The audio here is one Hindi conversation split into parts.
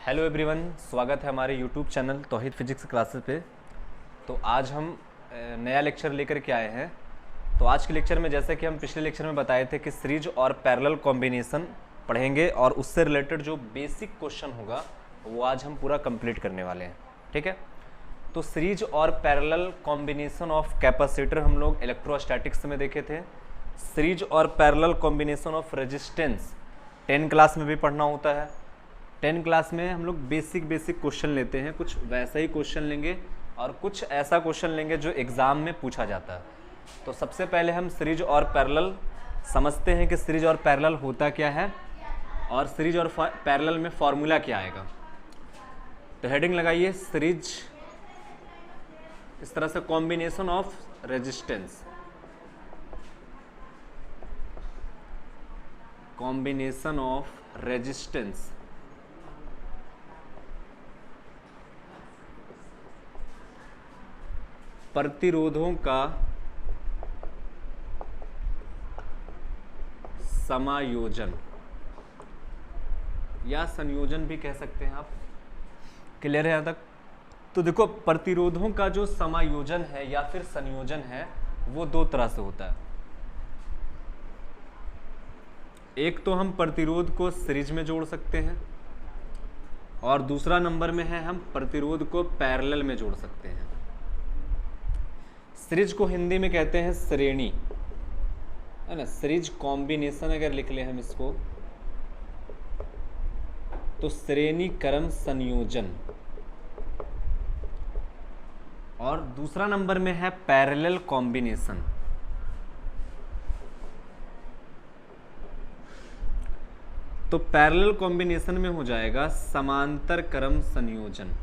हेलो एवरीवन, स्वागत है हमारे यूट्यूब चैनल तौहीद फिजिक्स क्लासेस पे। तो आज हम नया लेक्चर लेकर के आए हैं। तो आज के लेक्चर में जैसे कि हम पिछले लेक्चर में बताए थे कि सीरीज और पैरेलल कॉम्बिनेशन पढ़ेंगे और उससे रिलेटेड जो बेसिक क्वेश्चन होगा वो आज हम पूरा कंप्लीट करने वाले हैं। ठीक है, तो सीरीज और पैरेलल कॉम्बिनेशन ऑफ कैपेसिटर हम लोग इलेक्ट्रोस्टैटिक्स में देखे थे। सीरीज और parallel combination of resistance 10 class में भी पढ़ना होता है। 10 क्लास में हम लोग बेसिक क्वेश्चन लेते हैं, कुछ वैसा ही क्वेश्चन लेंगे और कुछ ऐसा क्वेश्चन लेंगे जो एग्ज़ाम में पूछा जाता है। तो सबसे पहले हम सीरीज और पैरेलल समझते हैं कि सीरीज और पैरेलल होता क्या है और सीरीज और पैरेलल में फॉर्मूला क्या आएगा। तो हेडिंग लगाइए सीरीज, इस तरह से combination of resistance, combination of resistance प्रतिरोधों का समायोजन या संयोजन भी कह सकते हैं आप। क्लियर है यहाँ तक? तो देखो, प्रतिरोधों का जो समायोजन है या फिर संयोजन है वो दो तरह से होता है। एक तो हम प्रतिरोध को सीरीज में जोड़ सकते हैं और दूसरा नंबर में है हम प्रतिरोध को पैरेलल में जोड़ सकते हैं। सीरीज को हिंदी में कहते हैं श्रेणी, है ना। सीरीज कॉम्बिनेशन अगर लिख ले हम इसको तो श्रेणी क्रम संयोजन, और दूसरा नंबर में है पैरेलल कॉम्बिनेशन। तो पैरेलल कॉम्बिनेशन में हो जाएगा समांतर क्रम संयोजन।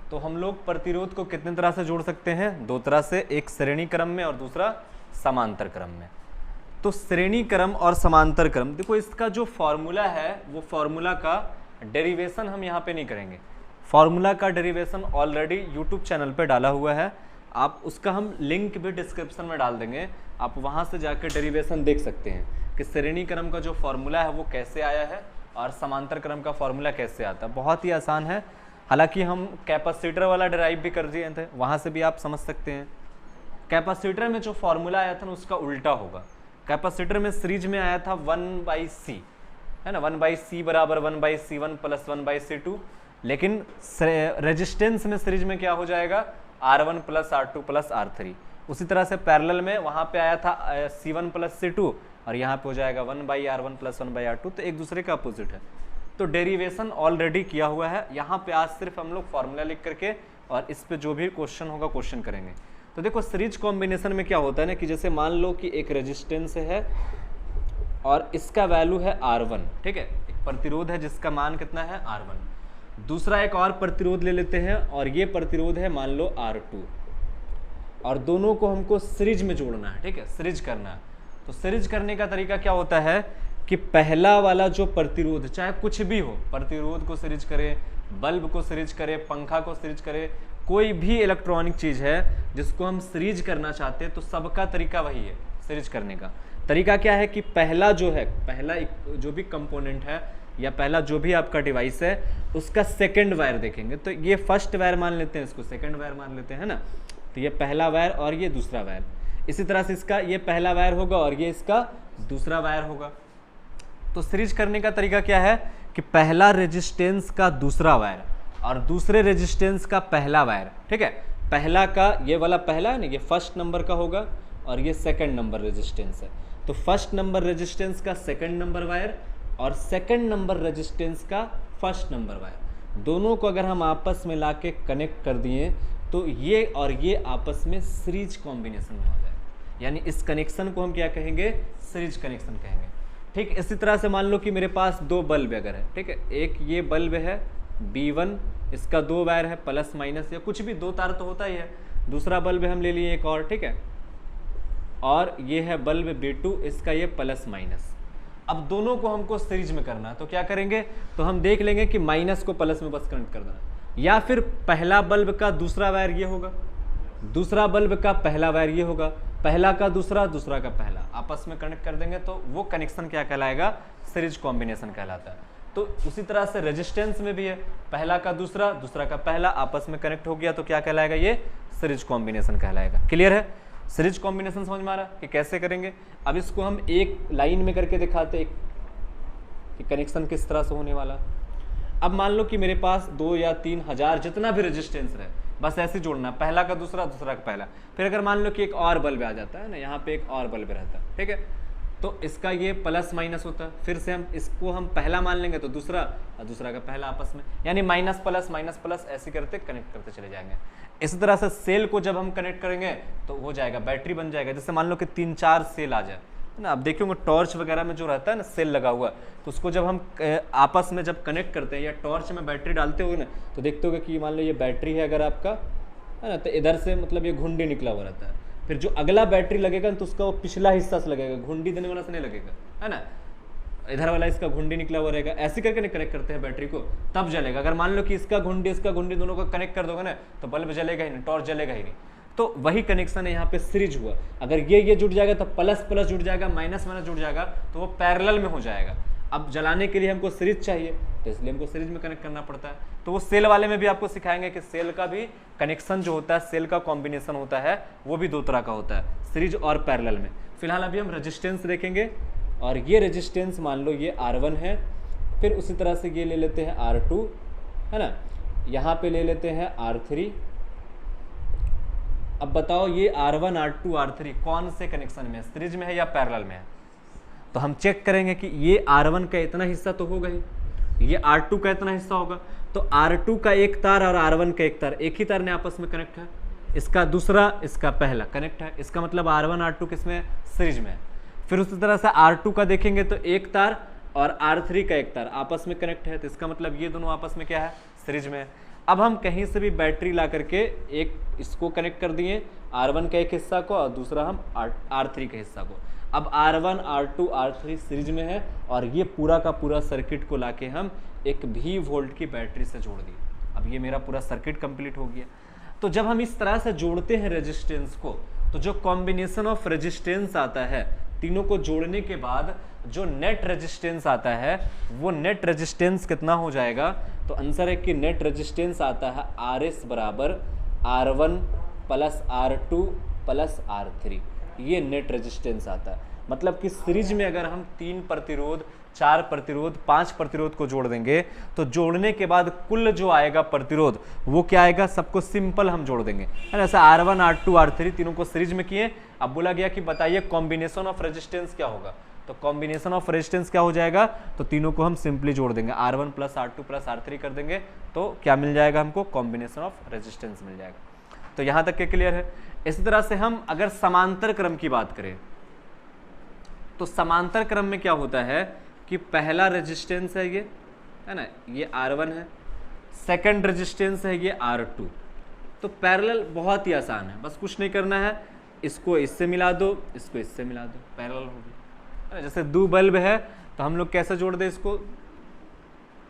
तो हम लोग प्रतिरोध को कितने तरह से जोड़ सकते हैं? दो तरह से, एक श्रेणी क्रम में और दूसरा समांतर क्रम में। तो श्रेणी क्रम और समांतर क्रम, देखो इसका जो फॉर्मूला है वो फॉर्मूला का डेरिवेशन हम यहाँ पे नहीं करेंगे। फॉर्मूला का डेरिवेशन ऑलरेडी यूट्यूब चैनल पे डाला हुआ है, आप उसका हम लिंक भी डिस्क्रिप्शन में डाल देंगे, आप वहाँ से जाकर डेरिवेशन देख सकते हैं कि श्रेणी क्रम का जो फॉर्मूला है वो कैसे आया है और समांतर क्रम का फॉर्मूला कैसे आता है। बहुत ही आसान है, हालांकि हम कैपेसिटर वाला डिराइव भी कर दिए थे, वहाँ से भी आप समझ सकते हैं। कैपेसिटर में जो फॉर्मूला आया था ना उसका उल्टा होगा। कैपेसिटर में सीरीज में आया था 1/C, है ना, 1/C बराबर 1/C1 प्लस 1/C2, लेकिन रेजिस्टेंस में सीरीज में क्या हो जाएगा? R1 plus R2 plus R3। उसी तरह से पैरेलल में वहाँ पे आया था C1 प्लस C2 और यहाँ पे हो जाएगा 1/R1 प्लस 1/R2, तो एक दूसरे का अपोजिट है। तो डेरिवेशन ऑलरेडी किया हुआ है, यहाँ पे आज सिर्फ हम लोग फॉर्मूला लिख करके और इस पे जो भी क्वेश्चन होगा क्वेश्चन करेंगे। तो देखो सीरीज कॉम्बिनेशन में क्या होता है ना कि जैसे मान लो कि एक रेजिस्टेंस है और इसका वैल्यू है R1, ठीक है, एक प्रतिरोध है जिसका मान कितना है? R1। दूसरा एक और प्रतिरोध ले लेते हैं और ये प्रतिरोध है मान लो R2, और दोनों को हमको सीरीज में जोड़ना है, ठीक है, सीरीज करना है। तो सीरीज करने का तरीका क्या होता है कि पहला वाला जो प्रतिरोध, चाहे कुछ भी हो, प्रतिरोध को सीरीज करे, बल्ब को सीरीज करे, पंखा को सीरीज करे, कोई भी इलेक्ट्रॉनिक चीज है जिसको हम सीरीज करना चाहते हैं तो सबका तरीका वही है। सीरीज करने का तरीका क्या है कि पहला जो है, पहला जो भी कंपोनेंट है या पहला जो भी आपका डिवाइस है उसका सेकेंड वायर देखेंगे। तो ये फर्स्ट वायर मान लेते हैं, इसको सेकेंड वायर मान लेते हैं ना। तो ये पहला वायर और ये दूसरा वायर, इसी तरह से इसका ये पहला वायर होगा और ये इसका दूसरा वायर होगा। तो सीरीज करने का तरीका क्या है कि पहला रेजिस्टेंस का दूसरा वायर और दूसरे रेजिस्टेंस का पहला वायर, ठीक है, पहला का ये वाला पहला है ना, ये फर्स्ट नंबर का होगा और ये सेकंड नंबर रेजिस्टेंस है। तो फर्स्ट नंबर रेजिस्टेंस का सेकंड नंबर वायर और सेकंड नंबर रेजिस्टेंस का फर्स्ट नंबर वायर, दोनों को अगर हम आपस में लाके कनेक्ट कर दिए तो ये और ये आपस में सीरीज कॉम्बिनेशन में हो जाए, यानी इस कनेक्शन को हम क्या कहेंगे? सीरीज कनेक्शन कहेंगे। ठीक, इसी तरह से मान लो कि मेरे पास दो बल्ब अगर है, ठीक है, एक ये बल्ब है B1, इसका दो वायर है प्लस माइनस या कुछ भी, दो तार तो होता ही है। दूसरा बल्ब हम ले लिए एक और, ठीक है, और ये है बल्ब B2, इसका ये प्लस माइनस। अब दोनों को हमको सीरीज में करना है तो क्या करेंगे? तो हम देख लेंगे कि माइनस को प्लस में बस कनेक्ट कर देना, या फिर पहला बल्ब का दूसरा वायर ये होगा, दूसरा बल्ब का पहला वायर ये होगा, पहला का दूसरा, दूसरा का पहला आपस में कनेक्ट कर देंगे तो वो कनेक्शन क्या कहलाएगा, सीरीज कॉम्बिनेशन कहलाता है। तो उसी तरह से रेजिस्टेंस में भी है, पहला का दूसरा, दूसरा का पहला आपस में कनेक्ट हो गया तो क्या कहलाएगा, ये सीरीज कॉम्बिनेशन कहलाएगा। क्लियर है, सीरीज कॉम्बिनेशन समझ में आ रहा कि कैसे करेंगे। अब इसको हम एक लाइन में करके दिखाते हैं कि कनेक्शन किस तरह से होने वाला। अब मान लो कि मेरे पास 2 या 3 हजार जितना भी रेजिस्टेंस रहे, बस ऐसे जोड़ना, पहला का दूसरा, दूसरा का पहला। फिर अगर मान लो कि एक और बल्ब आ जाता है ना, यहाँ पे एक और बल्ब रहता है, ठीक है, तो इसका ये प्लस माइनस होता है, फिर से हम इसको हम पहला मान लेंगे तो दूसरा और दूसरा का पहला आपस में, यानी माइनस प्लस ऐसे करते कनेक्ट करते चले जाएंगे। इसी तरह से सेल को जब हम कनेक्ट करेंगे तो हो जाएगा, बैटरी बन जाएगा। जैसे मान लो कि 3-4 सेल आ जाए ना, अब देखिए टॉर्च वगैरह में जो रहता है ना सेल लगा हुआ, तो उसको जब हम आपस में जब कनेक्ट करते हैं या टॉर्च में बैटरी डालते हो ना, तो देखते होगे कि मान लो ये बैटरी है अगर आपका, है ना, तो इधर से मतलब ये घुंडी निकला हुआ रहता है। फिर जो अगला बैटरी लगेगा तो उसका वो पिछला हिस्सा से लगेगा, घुंडी देने वाला से नहीं लगेगा, है ना, इधर वाला इसका घुंडी निकला हुआ रहेगा। ऐसे करके कनेक्ट करते हैं बैटरी को, तब जलेगा। अगर मान लो कि इसका घुंडी दोनों को कनेक्ट कर दोगे ना तो बल्ब जलेगा ही नहीं, टॉर्च जलेगा ही नहीं। तो वही कनेक्शन है यहाँ पे सीरीज हुआ। अगर ये जुड़ जाएगा तो प्लस जुड़ जाएगा, माइनस जुड़ जाएगा, तो वो पैरेलल में हो जाएगा। अब जलाने के लिए हमको सीरीज चाहिए तो इसलिए हमको सीरीज में कनेक्ट करना पड़ता है। तो वो सेल वाले में भी आपको सिखाएंगे कि सेल का भी कनेक्शन जो होता है, सेल का कॉम्बिनेशन होता है, वो भी 2 तरह का होता है, सीरीज और पैरेलल में। फिलहाल अभी हम रेजिस्टेंस देखेंगे, और ये रेजिस्टेंस मान लो ये R1 है, फिर उसी तरह से ये ले लेते हैं R2, है ना, यहाँ पे ले लेते हैं R3। अब बताओ ये R1, R2, R3 कौन से कनेक्शन में है, सीरीज में है या पैरेलल में है? तो हम चेक करेंगे कि ये R1 का इतना हिस्सा तो होगा ही, ये R2 का इतना हिस्सा होगा, तो R2 का एक तार और R1 का एक तार, एक ही तार ने आपस में कनेक्ट है, इसका दूसरा, इसका पहला कनेक्ट है, इसका मतलब R1 R2 किसमें, सीरीज में है। फिर उसी तरह से R2 का देखेंगे तो एक तार और R3 का एक तार आपस में कनेक्ट है, तो इसका मतलब ये दोनों आपस में क्या है, सीरीज में है। अब हम कहीं से भी बैटरी ला करके एक इसको कनेक्ट कर दिए, R1 का एक हिस्सा को और दूसरा हम R3 के हिस्सा को। अब R1, R2, R3 सीरीज में है, और ये पूरा का पूरा सर्किट को लाके हम एक V वोल्ट की बैटरी से जोड़ दिए। अब ये मेरा पूरा सर्किट कंप्लीट हो गया। तो जब हम इस तरह से जोड़ते हैं रेजिस्टेंस को, तो जो कॉम्बिनेशन ऑफ रेजिस्टेंस आता है, तीनों को जोड़ने के बाद जो नेट रेजिस्टेंस आता है, वो नेट रेजिस्टेंस कितना हो जाएगा? तो आंसर है कि नेट रेजिस्टेंस आता है RS बराबर R1 plus R2 plus R3। ये नेट रेजिस्टेंस आता है। मतलब कि सीरीज में अगर हम 3 प्रतिरोध, 4 प्रतिरोध, 5 प्रतिरोध को जोड़ देंगे, तो जोड़ने के बाद कुल जो आएगा प्रतिरोध वो क्या आएगा? सबको सिंपल हम जोड़ देंगे, है ना। ऐसा R1, R2, R3 तीनों को सीरीज में किए। अब बोला गया कि बताइए कॉम्बिनेशन ऑफ रेजिस्टेंस क्या होगा, तो कॉम्बिनेशन ऑफ रेजिस्टेंस क्या हो जाएगा? तो तीनों को हम सिंपली जोड़ देंगे, R1 plus R2 plus R3 कर देंगे, तो क्या मिल जाएगा हमको? कॉम्बिनेशन ऑफ रेजिस्टेंस मिल जाएगा। तो यहां तक के क्लियर है। इसी तरह से हम अगर समांतर क्रम की बात करें, तो समांतर क्रम में क्या होता है कि पहला रेजिस्टेंस है ये, है ना, ये R1 है, सेकंड रेजिस्टेंस है ये R2। तो पैरेलल बहुत ही आसान है, बस कुछ नहीं करना है, इसको इससे मिला दो, इसको इससे मिला दो, पैरेलल होगी। जैसे 2 बल्ब है तो हम लोग कैसे जोड़ दे इसको?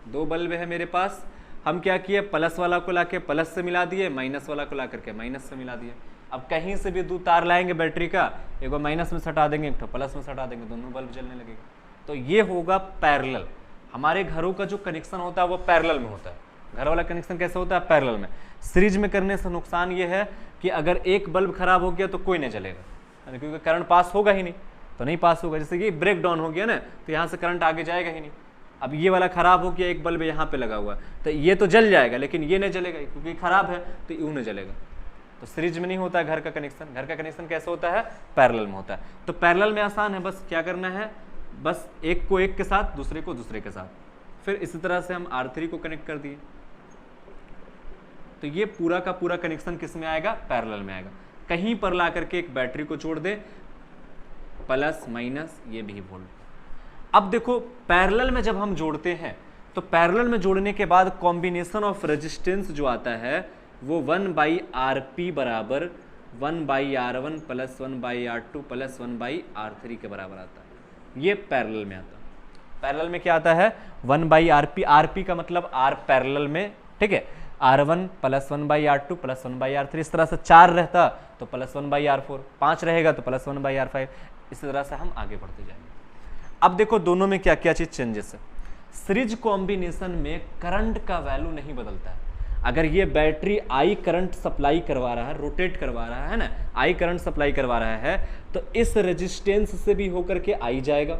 2 बल्ब है मेरे पास, हम क्या किए? प्लस वाला को लाके प्लस से मिला दिए, माइनस वाला को ला करके माइनस से मिला दिए। अब कहीं से भी 2 तार लाएंगे बैटरी का, एक बार माइनस में सटा देंगे, एक तो प्लस में सटा देंगे, दोनों बल्ब जलने लगेगा। तो ये होगा पैरेलल। हमारे घरों का जो कनेक्शन होता है वो पैरेलल में होता है। घर वाला कनेक्शन कैसे होता है? पैरेलल में। सीरीज में करने से नुकसान ये है कि अगर एक बल्ब खराब हो गया तो कोई नहीं जलेगा, क्योंकि करंट पास होगा ही नहीं, तो नहीं पास होगा। जैसे कि ब्रेक डाउन हो गया ना, तो यहाँ से करंट आगे जाएगा ही नहीं। अब ये वाला खराब हो गया, एक बल्ब यहाँ पे लगा हुआ है, तो ये तो जल जाएगा, लेकिन ये नहीं जलेगा क्योंकि खराब है, तो यूं नहीं जलेगा। तो सीरीज में नहीं होता है घर का कनेक्शन। घर का कनेक्शन कैसे होता है? पैरेलल में होता है। तो पैरेलल में आसान है, बस क्या करना है, बस एक को एक के साथ, दूसरे को दूसरे के साथ। फिर इसी तरह से हम R3 को कनेक्ट कर दिए, तो ये पूरा का पूरा कनेक्शन किस में आएगा? पैरेलल में आएगा। कहीं पर ला करके एक बैटरी को जोड़ दे, प्लस माइनस ये भी वोल्ट। अब देखो पैरेलल में जब हम जोड़ते हैं, तो पैरेलल में जोड़ने के बाद कॉम्बिनेशन ऑफ रेजिस्टेंस जो आता है वो 1/Rp बराबर 1/R1 plus 1/R2 plus 1/R3 के बराबर आता है। ये पैरेलल में आता है। पैरेलल में क्या आता है? 1/Rp। Rp का मतलब R पैरेलल में, ठीक है। R1 plus 1/R2 plus 1/R3, इस तरह से 4 रहता तो प्लस 1/R4, 5 रहेगा तो प्लस 1/R5, इसी तरह से हम आगे बढ़ते जाएंगे। अब देखो दोनों में क्या क्या चीज चेंजेस है। सीरीज कॉम्बिनेशन में करंट का वैल्यू नहीं बदलता है। अगर ये बैटरी आई करंट सप्लाई करवा रहा है, रोटेट करवा रहा है ना, आई करंट सप्लाई करवा रहा है, तो इस रेजिस्टेंस से भी होकर के आई जाएगा,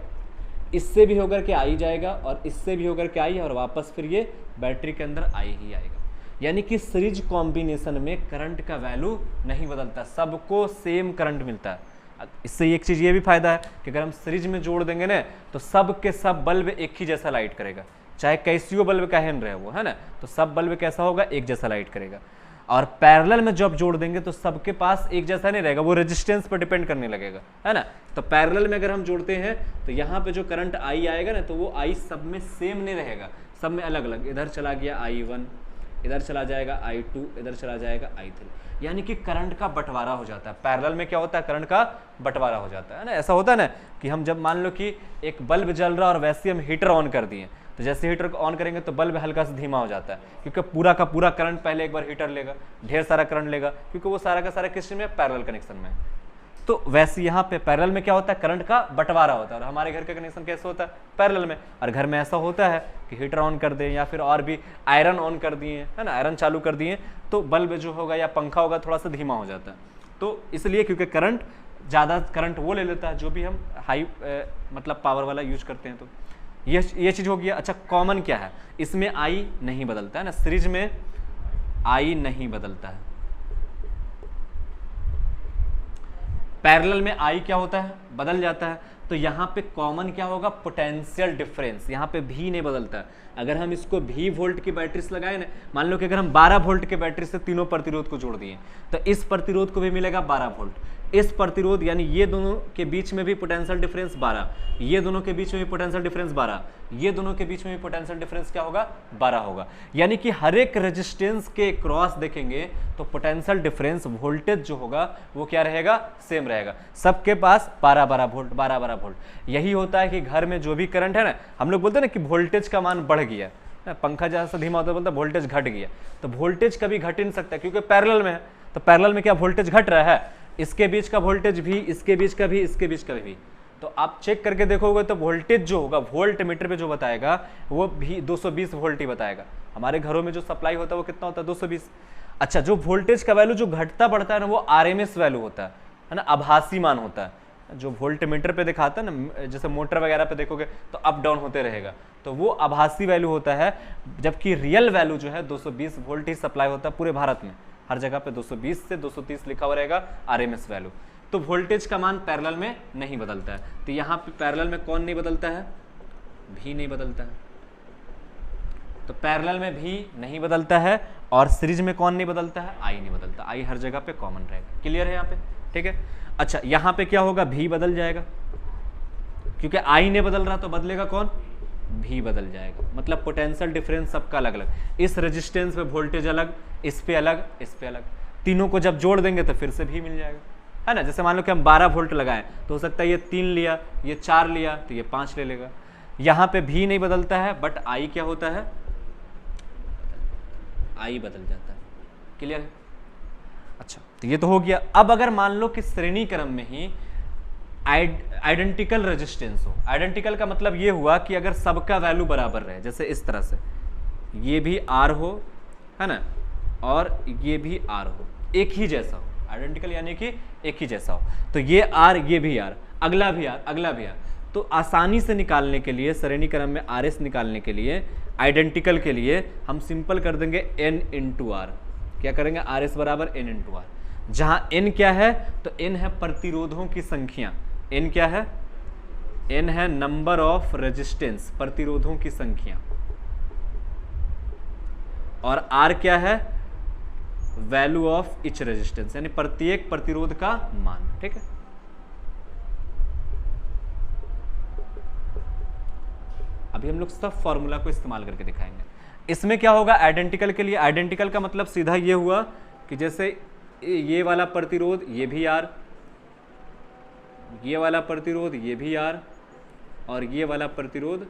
इससे भी होकर के आई जाएगा और इससे भी होकर के आई, और वापस फिर ये बैटरी के अंदर आई ही आएगा। यानी कि सीरीज कॉम्बिनेशन में करंट का वैल्यू नहीं बदलता, सबको सेम करंट मिलता है। इससे एक चीज ये भी फायदा है कि अगर हम सीरीज में जोड़ देंगे ना तो सब के सब बल्ब एक ही जैसा लाइट करेगा, चाहे कैसियो बल्ब का हैन रहे वो, है ना, तो सब बल्ब कैसा होगा, एक जैसा लाइट करेगा। और पैरेलल में जब जोड़ देंगे तो सबके पास एक जैसा नहीं रहेगा, वो रेजिस्टेंस पर डिपेंड करने लगेगा, है ना। तो पैरेलल में अगर हम जोड़ते हैं तो यहाँ पे जो करंट आई आएगा ना, तो वो आई सब में सेम नहीं रहेगा, सब में अलग अलग, इधर चला गया I1, इधर चला जाएगा I2, इधर चला जाएगा I3, यानी कि करंट का बंटवारा हो जाता है। पैरेलल में क्या होता है, करंट का बंटवारा हो जाता है ना। ऐसा होता है ना कि हम जब मान लो कि एक बल्ब जल रहा और वैसे हम हीटर ऑन कर दिए, तो जैसे हीटर को ऑन करेंगे तो बल्ब हल्का सा धीमा हो जाता है, क्योंकि पूरा का पूरा करंट पहले एक बार हीटर लेगा, ढेर सारा करंट लेगा, क्योंकि वो सारा का सारा किस में, पैरेलल कनेक्शन में। तो वैसे यहाँ पे पैरेलल में क्या होता है, करंट का बंटवारा होता है। और हमारे घर का कनेक्शन कैसे होता है, पैरेलल में। और घर में ऐसा होता है कि हीटर ऑन कर दें या फिर और भी आयरन ऑन कर दिए, है ना, आयरन चालू कर दिए, तो बल्ब जो होगा या पंखा होगा थोड़ा सा धीमा हो जाता है। तो इसलिए क्योंकि करंट ज़्यादा करंट वो ले लेता है जो भी हम हाई मतलब पावर वाला यूज करते हैं। तो ये चीज़ हो गया। अच्छा, कॉमन क्या है, इसमें आई नहीं बदलता है ना, सीरीज में आई नहीं बदलता है। पैरेलल में आई क्या होता है, बदल जाता है। तो यहाँ पे कॉमन क्या होगा, पोटेंशियल डिफरेंस, यहाँ पे भी नहीं बदलता है। अगर हम इसको भी वोल्ट की बैटरी से लगाए ना, मान लो कि अगर हम 12 वोल्ट के बैटरी से तीनों प्रतिरोध को जोड़ दिए, तो इस प्रतिरोध को भी मिलेगा 12 वोल्ट, इस प्रतिरोध यानी ये दोनों के बीच में भी पोटेंशियल डिफरेंस 12, ये दोनों के बीच में भी पोटेंशियल डिफरेंस 12, ये दोनों के बीच में भी पोटेंशियल डिफरेंस क्या होगा, 12 होगा। यानी कि हर एक रेजिस्टेंस के क्रॉस देखेंगे तो पोटेंशियल डिफरेंस वोल्टेज जो होगा वो क्या रहेगा, सेम रहेगा। सबके पास 12-12 वोल्ट, 12-12 वोल्ट। यही होता है कि घर में जो भी करंट है ना, हम लोग बोलते हैं ना कि वोल्टेज का मान बढ़ गया, पंखा जैसा धीमा होता है बोलता है वोल्टेज घट गया, तो वोल्टेज कभी घट ही नहीं सकता क्योंकि पैरेलल में है। तो पैरेलल में क्या वोल्टेज घट रहा है, इसके बीच का वोल्टेज भी, इसके बीच का भी, इसके बीच का भी। तो आप चेक करके देखोगे तो वोल्टेज जो होगा वोल्ट मीटर पे जो बताएगा वो भी 220 वोल्ट ही बताएगा। हमारे घरों में जो सप्लाई होता है वो कितना होता है, 220। अच्छा, जो वोल्टेज का वैल्यू जो घटता बढ़ता है ना, वो आरएमएस वैल्यू होता है ना, आभासी मान होता है। जो वोल्ट मीटर पे दिखाता है ना, जैसे मोटर वगैरह पे देखोगे तो अप डाउन होते रहेगा, तो वो आभासी वैल्यू होता है। जबकि रियल वैल्यू जो है 220 वोल्ट ही सप्लाई होता है पूरे भारत में, हर जगह पे 220 से 230 लिखा हुआ रहेगा आरएमएस वैल्यू। तो वोल्टेज का मान पैरेलल में नहीं बदलता है। तो यहाँ पे पैरेलल में कौन नहीं बदलता है, भी नहीं बदलता है। तो पैरेलल में भी नहीं बदलता है और सीरीज में कौन नहीं बदलता है, आई नहीं बदलता। आई हर जगह पे कॉमन रहेगा। क्लियर है यहाँ पे, ठीक है। अच्छा, यहाँ पे क्या होगा, भी बदल जाएगा, क्योंकि आई नहीं बदल रहा तो बदलेगा कौन, भी बदल जाएगा। मतलब पोटेंशियल डिफरेंस सबका अलग अलग, इस रेजिस्टेंस पे वोल्टेज अलग, इस पे अलग, इस पे अलग, तीनों को जब जोड़ देंगे तो फिर से भी मिल जाएगा, है ना। जैसे मान लो कि हम 12 वोल्ट लगाएं तो हो सकता है ये 3 लिया, ये 4 लिया, तो ये 5 ले लेगा। यहाँ पे भी नहीं बदलता है, बट आई क्या होता है, आई बदल जाता है। क्लियर है। अच्छा, तो ये तो हो गया। अब अगर मान लो कि श्रेणी क्रम में ही आइडेंटिकल रेजिस्टेंस हो, आइडेंटिकल का मतलब ये हुआ कि अगर सबका वैल्यू बराबर रहे, जैसे इस तरह से ये भी आर हो, है ना, और ये भी आर हो, एक ही जैसा हो, आइडेंटिकल यानी कि एक ही जैसा हो, तो ये आर, ये भी आर, अगला भी आर, अगला भी आर। तो आसानी से निकालने के लिए, श्रेणी क्रम में आर एस निकालने के लिए, आइडेंटिकल के लिए हम सिंपल कर देंगे n इंटू आर। क्या करेंगे, आर एस बराबर n इंटू आर। जहां n क्या है, तो n है प्रतिरोधों की संख्या, n क्या है, n है नंबर ऑफ रेजिस्टेंस, प्रतिरोधों की संख्या, और r क्या है, वैल्यू ऑफ ईच रेजिस्टेंस, यानी प्रत्येक प्रतिरोध का मान। ठीक है। अभी हम लोग सब फॉर्मूला को इस्तेमाल करके दिखाएंगे। इसमें क्या होगा, आइडेंटिकल के लिए, आइडेंटिकल का मतलब सीधा ये हुआ कि जैसे ये वाला प्रतिरोध ये भी आर, ये वाला प्रतिरोध ये भी आर, और ये वाला प्रतिरोध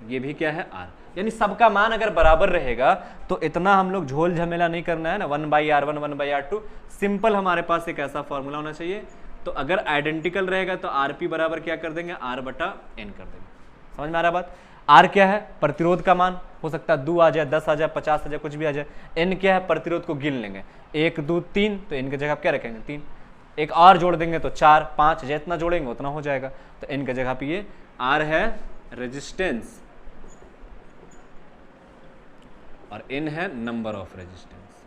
ये भी क्या है आर, यानी सबका मान अगर बराबर रहेगा तो इतना हम लोग झोल झमेला नहीं करना है ना, 1/r1 1/r2, सिंपल हमारे पास एक ऐसा फॉर्मूला होना चाहिए। तो अगर आइडेंटिकल रहेगा तो rp बराबर क्या कर देंगे, r/n कर देंगे। समझ में आ रहा बात। r क्या है, प्रतिरोध का मान, हो सकता है 2 आ जाए, 10 आ जाए, 50 आ जाए, कुछ भी आ जाए। n क्या है, प्रतिरोध को गिन लेंगे, 1 2 3, तो n की जगह क्या रखेंगे 3, एक और जोड़ देंगे तो 4 5, जितना जोड़ेंगे उतना हो जाएगा। तो n की जगह पे ये r है रेजिस्टेंस और n है नंबर ऑफ रेजिस्टेंस।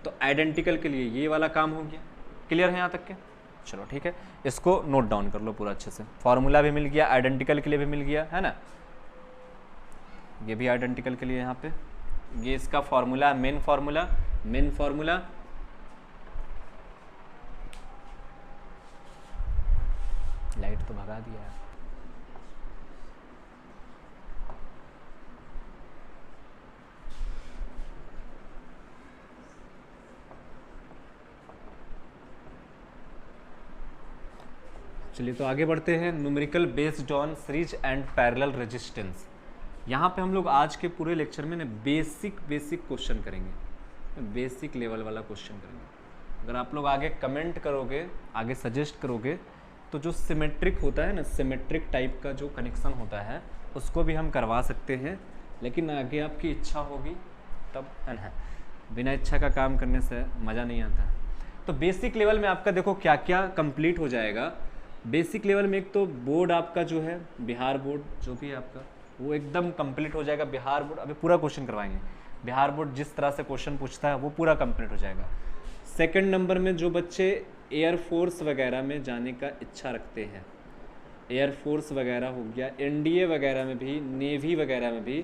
तो आइडेंटिकल के लिए ये वाला काम हो गया। क्लियर है यहाँ तक के? चलो ठीक है, इसको नोट डाउन कर लो पूरा अच्छे से। फॉर्मूला भी मिल गया, आइडेंटिकल के लिए भी मिल गया है ना, ये भी आइडेंटिकल के लिए यहाँ पे ये इसका फॉर्मूला, मेन फॉर्मूला लाइट तो भगा दिया है। चलिए तो आगे बढ़ते हैं। Numerical based on series and parallel resistance. यहाँ पे हम लोग आज के पूरे लेक्चर में ना बेसिक क्वेश्चन करेंगे, बेसिक लेवल वाला क्वेश्चन करेंगे। अगर आप लोग आगे कमेंट करोगे, आगे सजेस्ट करोगे, तो जो सिमेट्रिक होता है ना, सिमेट्रिक टाइप का जो कनेक्शन होता है उसको भी हम करवा सकते हैं, लेकिन आगे आपकी इच्छा होगी तब, है ना। बिना इच्छा का काम करने से मज़ा नहीं आता है। तो बेसिक लेवल में आपका देखो क्या क्या कंप्लीट हो जाएगा। बेसिक लेवल में एक तो बोर्ड आपका जो है, बिहार बोर्ड जो भी है आपका, वो एकदम कंप्लीट हो जाएगा। बिहार बोर्ड अभी पूरा क्वेश्चन करवाएंगे, बिहार बोर्ड जिस तरह से क्वेश्चन पूछता है वो पूरा कंप्लीट हो जाएगा। सेकंड नंबर में जो बच्चे एयरफोर्स वगैरह में जाने का इच्छा रखते हैं, एयरफोर्स वगैरह हो गया, एनडीए वगैरह में भी, नेवी वगैरह में भी,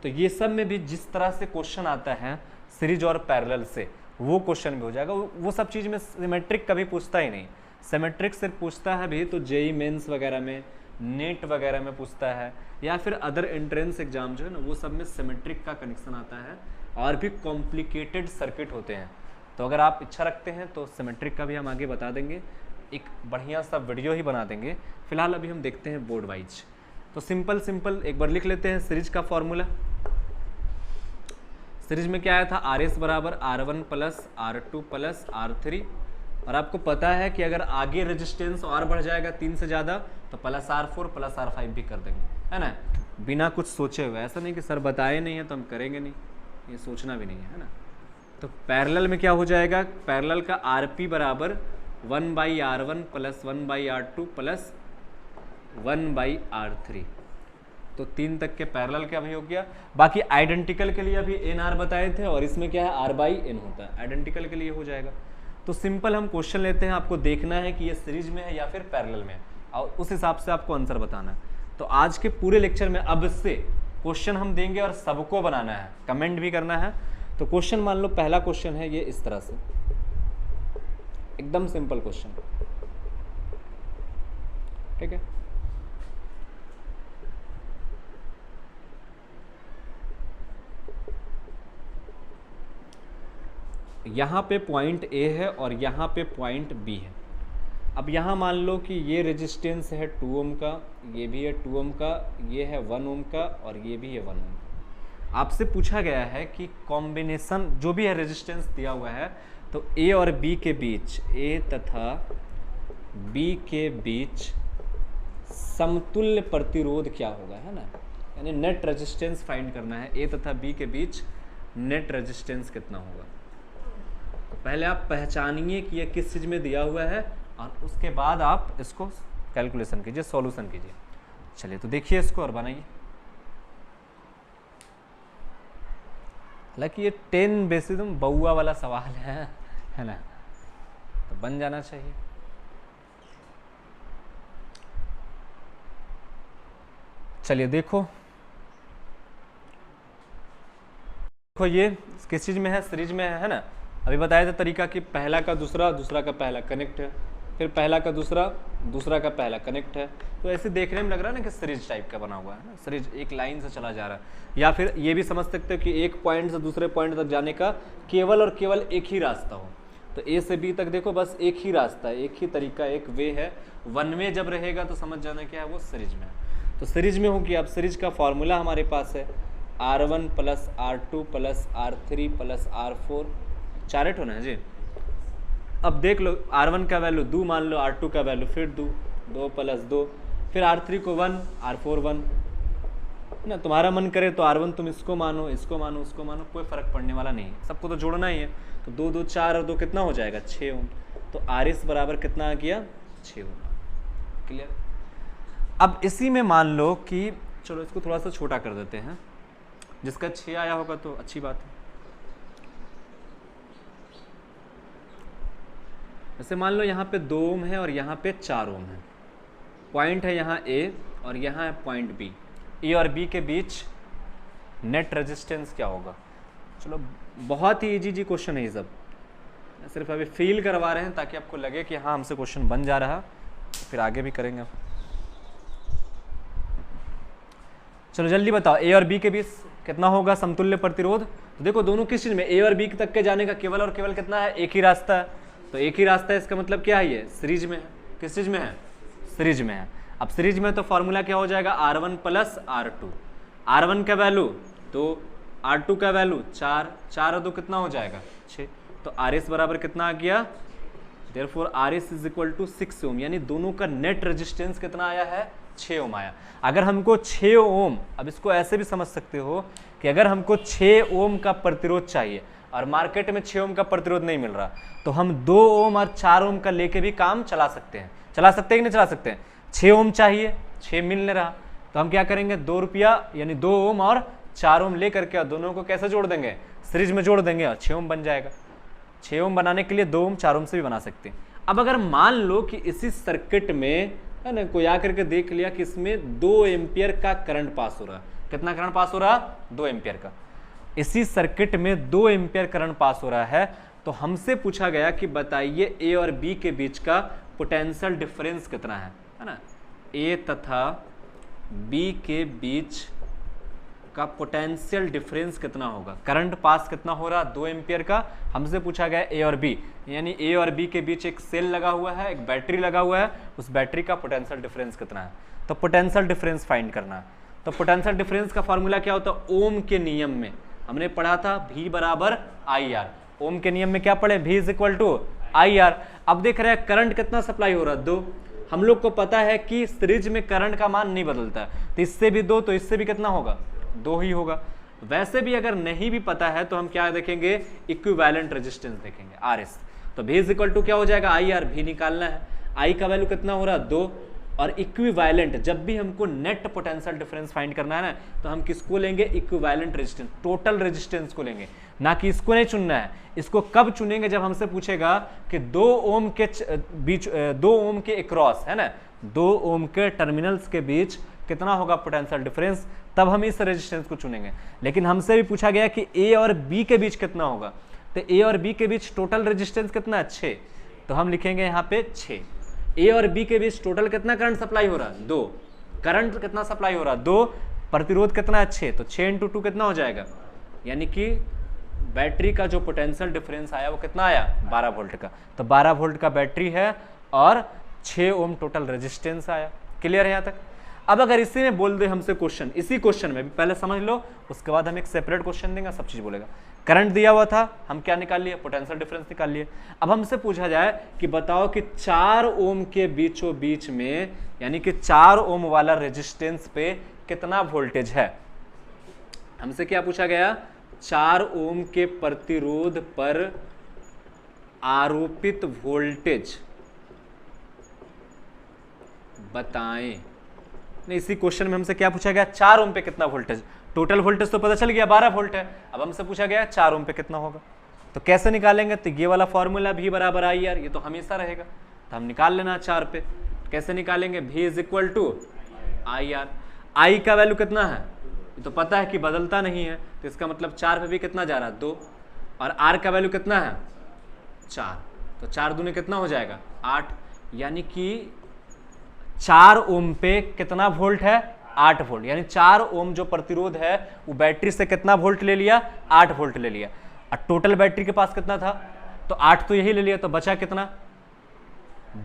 तो ये सब में भी जिस तरह से क्वेश्चन आता है सीरीज और पैरेलल से, वो क्वेश्चन भी हो जाएगा। वो सब चीज़ में सिमेट्रिक कभी पूछता ही नहीं। सिमेट्रिक सिर्फ पूछता है भी तो जेई मेंस वगैरह में, नेट वगैरह में पूछता है, या फिर अदर एंट्रेंस एग्जाम जो है ना, वो सब में सिमेट्रिक का कनेक्शन आता है और भी कॉम्प्लिकेटेड सर्किट होते हैं। तो अगर आप इच्छा रखते हैं तो सिमेट्रिक का भी हम आगे बता देंगे, एक बढ़िया सा वीडियो ही बना देंगे। फिलहाल अभी हम देखते हैं बोर्ड वाइज। तो सिंपल एक बार लिख लेते हैं सीरीज का फॉर्मूला। सीरीज में क्या आया था, RS बराबर R1 plus R2 plus R3, और आपको पता है कि अगर आगे रेजिस्टेंस और बढ़ जाएगा 3 से ज़्यादा तो प्लस R4 प्लस R5 भी कर देंगे, है ना, बिना कुछ सोचे हुए। ऐसा नहीं कि सर बताए नहीं है तो हम करेंगे नहीं, ये सोचना भी नहीं है ना। तो पैरेलल में क्या हो जाएगा, पैरेलल का RP बराबर 1/R1 plus 1/R2 plus 1/R3। तो 3 तक के पैरेलल का भी हो गया। बाकी आइडेंटिकल के लिए अभी NR बताए थे, और इसमें क्या है R/N होता है, आइडेंटिकल के लिए हो जाएगा। तो सिंपल हम क्वेश्चन लेते हैं, आपको देखना है कि ये सीरीज में है या फिर पैरेलल में है, और उस हिसाब से आपको आंसर बताना है। तो आज के पूरे लेक्चर में अब से क्वेश्चन हम देंगे और सबको बनाना है, कमेंट भी करना है। तो क्वेश्चन मान लो पहला क्वेश्चन है ये इस तरह से, एकदम सिंपल क्वेश्चन, ठीक है। यहाँ पे पॉइंट A है और यहाँ पे पॉइंट B है। अब यहाँ मान लो कि ये रेजिस्टेंस है 2 ओम का, ये भी है 2 ओम का, ये है 1 ओम का, और ये भी है 1 ओम का। आपसे पूछा गया है कि कॉम्बिनेशन जो भी है रेजिस्टेंस दिया हुआ है, तो A और B के बीच, A तथा B के बीच समतुल्य प्रतिरोध क्या होगा, है ना, यानी नेट रेजिस्टेंस फाइंड करना है। A तथा B के बीच नेट रेजिस्टेंस कितना होगा। तो पहले आप पहचानिए कि यह किस चीज़ में दिया हुआ है, और उसके बाद आप इसको कैलकुलेशन कीजिए, सॉल्यूशन कीजिए। चलिए तो देखिए इसको और बनाइए। हालांकि ये 10 बेसिस बउआ वाला सवाल है ना, तो बन जाना चाहिए। चलिए देखो ये किस चीज में है, सीरीज में है ना। अभी बताया था तरीका कि पहला का दूसरा, दूसरा का पहला कनेक्ट है, फिर पहला का दूसरा, दूसरा का पहला कनेक्ट है। तो ऐसे देखने में लग रहा है ना कि सीरीज टाइप का बना हुआ है ना, सीरीज एक लाइन से चला जा रहा है। या फिर ये भी समझ सकते हो कि एक पॉइंट से दूसरे पॉइंट तक जाने का केवल और केवल एक ही रास्ता हो। तो A से B तक देखो बस एक ही रास्ता है, एक ही तरीका, एक वे है। 1 वे जब रहेगा तो समझ जाना क्या है, वो सीरीज में है। तो सीरीज में होगी। अब सीरीज का फॉर्मूला हमारे पास है R1 plus R2 plus R3 plus R4, 4 8 होना है जी। अब देख लो R1 का वैल्यू 2 मान लो, R2 का वैल्यू फिर 2 प्लस 2, फिर R3 को 1, R4 1 ना। तुम्हारा मन करे तो R1 तुम इसको मानो, इसको मानो, उसको मानो, कोई फर्क पड़ने वाला नहीं है, सबको तो जोड़ना ही है। तो 2 2 4 और 2 कितना हो जाएगा 6 ओम। तो RS बराबर कितना आ गया 6 ओम। क्लियर। अब इसी में मान लो कि चलो इसको थोड़ा सा छोटा कर देते हैं, जिसका 6 आया होगा तो अच्छी बात है। जैसे मान लो यहाँ पे 2 ओम है और यहाँ पे 4 ओम है। पॉइंट है यहाँ A और यहाँ है पॉइंट B। ए और बी के बीच नेट रेजिस्टेंस क्या होगा? चलो बहुत ही इजी जी क्वेश्चन है ये सब, सिर्फ अभी फील करवा रहे हैं ताकि आपको लगे कि हाँ हमसे क्वेश्चन बन जा रहा, फिर आगे भी करेंगे। चलो जल्दी बताओ, ए और बी के बीच कितना होगा समतुल्य प्रतिरोध? तो देखो दोनों किस चीज में, ए और बी तक के जाने का केवल और केवल कितना है, एक ही रास्ता है। तो एक ही रास्ता है, इसका मतलब क्या है, ये सीरीज में है। किस चीज में है? सीरीज में है। अब सीरीज में तो फॉर्मूला क्या हो जाएगा, R1 प्लस R2। R1 का वैल्यू 2, R2 का वैल्यू 4, 4 और 2 कितना हो जाएगा 6। तो RS बराबर कितना आ गया, therefore RS is equal to 6 ohm, यानी दोनों का नेट रेजिस्टेंस कितना आया है 6 ओम आया। अगर हमको 6 ओम, अब इसको ऐसे भी समझ सकते हो कि अगर हमको 6 ओम का प्रतिरोध चाहिए और मार्केट में 6 ओम का प्रतिरोध नहीं मिल रहा, तो हम 2 ओम और 4 ओम का लेके भी काम चला सकते हैं। चला सकते हैं कि नहीं चला सकते हैं? 6 ओम चाहिए, 6 मिल नहीं रहा, तो हम क्या करेंगे, 2 रुपया यानी 2 ओम और 4 ओम ले करके और दोनों को कैसे जोड़ देंगे, सीरीज में जोड़ देंगे और 6 ओम बन जाएगा। 6 ओम बनाने के लिए 2 ओम 4 ओम से भी बना सकते हैं। अब अगर मान लो कि इसी सर्किट में है ना कोई आकर के देख लिया कि इसमें 2 एम्पियर का करंट पास हो रहा है। कितना करंट पास हो रहा? 2 एम्पियर का। इसी सर्किट में 2 एम्पियर करंट पास हो रहा है, तो हमसे पूछा गया कि बताइए ए और बी के बीच का पोटेंशियल डिफरेंस कितना है ना। ए तथा बी के बीच का पोटेंशियल डिफरेंस कितना होगा, करंट पास कितना हो रहा 2 एम्पियर का। हमसे पूछा गया ए और बी, यानी ए और बी के बीच एक सेल लगा हुआ है, एक बैटरी लगा हुआ है, उस बैटरी का पोटेंशियल डिफरेंस कितना है। तो पोटेंशियल डिफरेंस फाइंड करना है। तो पोटेंशियल डिफरेंस का फॉर्मूला क्या होता है, ओम के नियम में हमने पढ़ा था V बराबर IR। ओम के नियम में क्या पढ़े, V is equal to IR। अब देख रहे हैं करंट कितना सप्लाई हो रहा है 2। हम लोग को पता है कि सीरीज में करंट का मान नहीं बदलता, तो इससे भी 2 तो इससे भी कितना होगा 2 ही होगा। वैसे भी अगर नहीं भी पता है तो हम क्या देखेंगे, इक्विवेलेंट रेजिस्टेंस देखेंगे RS। तो V इज इक्वल टू क्या हो जाएगा IR, V निकालना है। I का वैल्यू कितना हो रहा है 2, और इक्विवेलेंट, जब भी हमको नेट पोटेंशियल डिफरेंस फाइंड करना है ना, तो हम किसको लेंगे, इक्विवेलेंट रेजिस्टेंस, टोटल रेजिस्टेंस को लेंगे, ना कि इसको नहीं चुनना है। इसको कब चुनेंगे, जब हमसे पूछेगा कि 2 ओम के बीच 2 ओम के अक्रॉस है ना, 2 ओम के टर्मिनल्स के बीच कितना होगा पोटेंशियल डिफरेंस, तब हम इस रेजिस्टेंस को चुनेंगे। लेकिन हमसे भी पूछा गया कि ए और बी के बीच कितना होगा, तो ए और बी के बीच टोटल रेजिस्टेंस कितना है 6, तो हम लिखेंगे यहाँ पे 6। ए और बी के बीच टोटल कितना करंट सप्लाई हो रहा है 2, करंट कितना सप्लाई हो रहा है 2, प्रतिरोध कितना है 6, तो 6 × 2 कितना हो जाएगा, यानी कि बैटरी का जो पोटेंशियल डिफरेंस आया वो कितना आया 12 वोल्ट का। तो 12 वोल्ट का बैटरी है और 6 ओम टोटल रेजिस्टेंस आया। क्लियर है यहाँ तक? अब अगर इसी में बोल दे हमसे क्वेश्चन, इसी क्वेश्चन में पहले समझ लो, उसके बाद हम एक सेपरेट क्वेश्चन देंगे, सब चीज बोलेगा। करंट दिया हुआ था, हम क्या निकाल लिए, पोटेंशियल डिफरेंस निकाल लिए। अब हमसे पूछा जाए कि बताओ कि 4 ओम के बीचों बीच में, यानी कि 4 ओम वाला रेजिस्टेंस पे कितना वोल्टेज है। हमसे क्या पूछा गया, 4 ओम के प्रतिरोध पर आरोपित वोल्टेज बताएं। नहीं, इसी क्वेश्चन में हमसे क्या पूछा गया, 4 ओम पे कितना वोल्टेज, टोटल वोल्टेज तो पता चल गया 12 वोल्ट है। अब हमसे पूछा गया 4 ओम पे कितना होगा, तो कैसे निकालेंगे, तो ये वाला फॉर्मूला V बराबर IR, ये तो हमेशा रहेगा, तो हम निकाल लेना 4 पे। कैसे निकालेंगे, V is equal to IR। I का वैल्यू कितना है, ये तो पता है कि बदलता नहीं है, तो इसका मतलब 4 पे भी कितना जा रहा है 2, और R का वैल्यू कितना है 4, तो 4 दूनी कितना हो जाएगा 8, यानी कि 4 ओम पे कितना वोल्ट है 8 वोल्ट, यानी 4 ओम जो प्रतिरोध है वो बैटरी से कितना वोल्ट ले लिया 8 वोल्ट ले लिया। और टोटल बैटरी के पास कितना था, तो 8 तो यही ले लिया, तो बचा कितना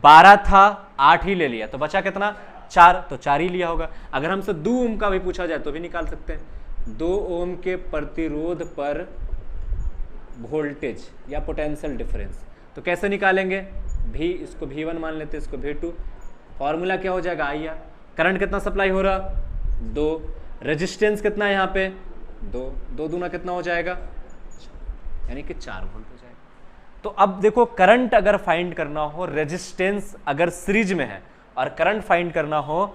12 था, 8 ही ले लिया, तो बचा कितना 4, तो 4 ही लिया होगा। अगर हमसे 2 ओम का भी पूछा जाए तो भी निकाल सकते हैं। 2 ओम के प्रतिरोध पर वोल्टेज या पोटेंशियल डिफरेंस, तो कैसे निकालेंगे? भी, इसको V1 मान लेते हैं, इसको V2। फॉर्मूला क्या हो जाएगा? IR। करंट कितना सप्लाई हो रहा? 2। रेजिस्टेंस कितना है यहाँ पे? 2। 2 दूना कितना हो जाएगा? यानी कि 4 वोल्ट हो जाएगा। तो अब देखो, करंट अगर फाइंड करना हो, रेजिस्टेंस अगर सीरीज में है और करंट फाइंड करना हो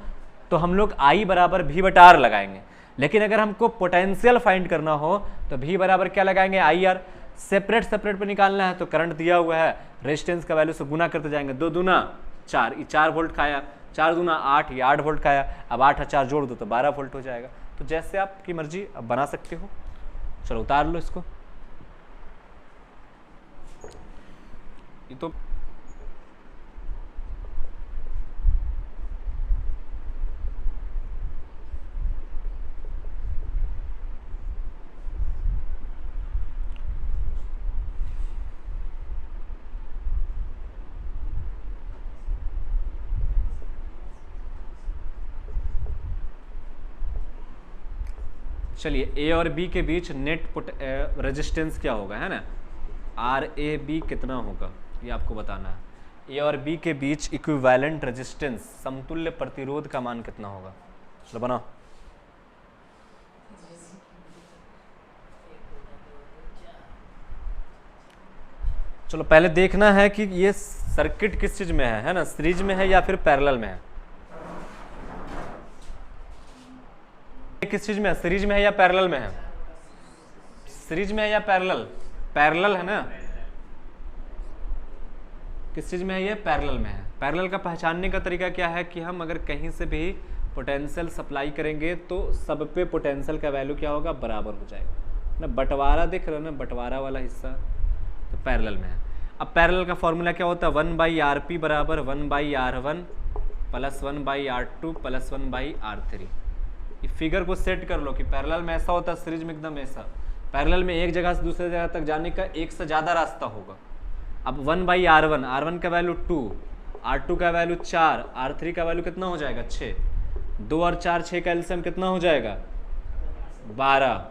तो हम लोग I बराबर V/R लगाएंगे। लेकिन अगर हमको पोटेंशियल फाइंड करना हो तो V बराबर क्या लगाएंगे? IR। सेपरेट सेपरेट पे निकालना है तो करंट दिया हुआ है, रेजिस्टेंस का वैल्यू से गुना करते जाएंगे। 2 दूना 4, ये 4 वोल्ट खाया, 4 दूना 8, ये 8 वोल्ट खाया। अब 8 और 4 जोड़ दो तो 12 वोल्ट हो जाएगा। तो जैसे आपकी मर्जी अब बना सकते हो। चलो उतार लो इसको। ये तो चलिए, ए और बी के बीच नेट रेजिस्टेंस क्या होगा, है ना? RAB कितना होगा ये आपको बताना है। ए और बी के बीच इक्विवेलेंट रेजिस्टेंस, समतुल्य प्रतिरोध का मान कितना होगा? चलो बनाओ। चलो पहले देखना है कि ये सर्किट किस चीज में है ना? सीरीज में है या फिर पैरेलल में है? किस चीज में है? सीरीज में है या पैरेलल में है? सीरीज में है या पैरेलल? पैरेलल है ना? किस चीज में है ये? पैरेलल में है। पैरेलल का पहचानने का तरीका क्या है कि हम अगर कहीं से भी पोटेंशियल सप्लाई करेंगे तो सब पे पोटेंशियल का वैल्यू क्या होगा? बराबर हो जाएगा ना। बंटवारा देख रहे हो ना, बंटवारा वाला हिस्सा, तो पैरेलल में है। अब पैरेलल का फॉर्मूला क्या होता है? 1/RP बराबर 1/R1 plus 1/R2 plus 1/R3। ये फिगर को सेट कर लो कि पैरेलल में ऐसा होता है, सीरीज में एकदम ऐसा। पैरेलल में एक जगह से दूसरे जगह तक जाने का एक से ज़्यादा रास्ता होगा। अब 1/R1, R1 का वैल्यू 2, R2 का वैल्यू 4, R3 का वैल्यू कितना हो जाएगा? 6। 2 और 4 6 का एलसीएम कितना हो जाएगा? 12।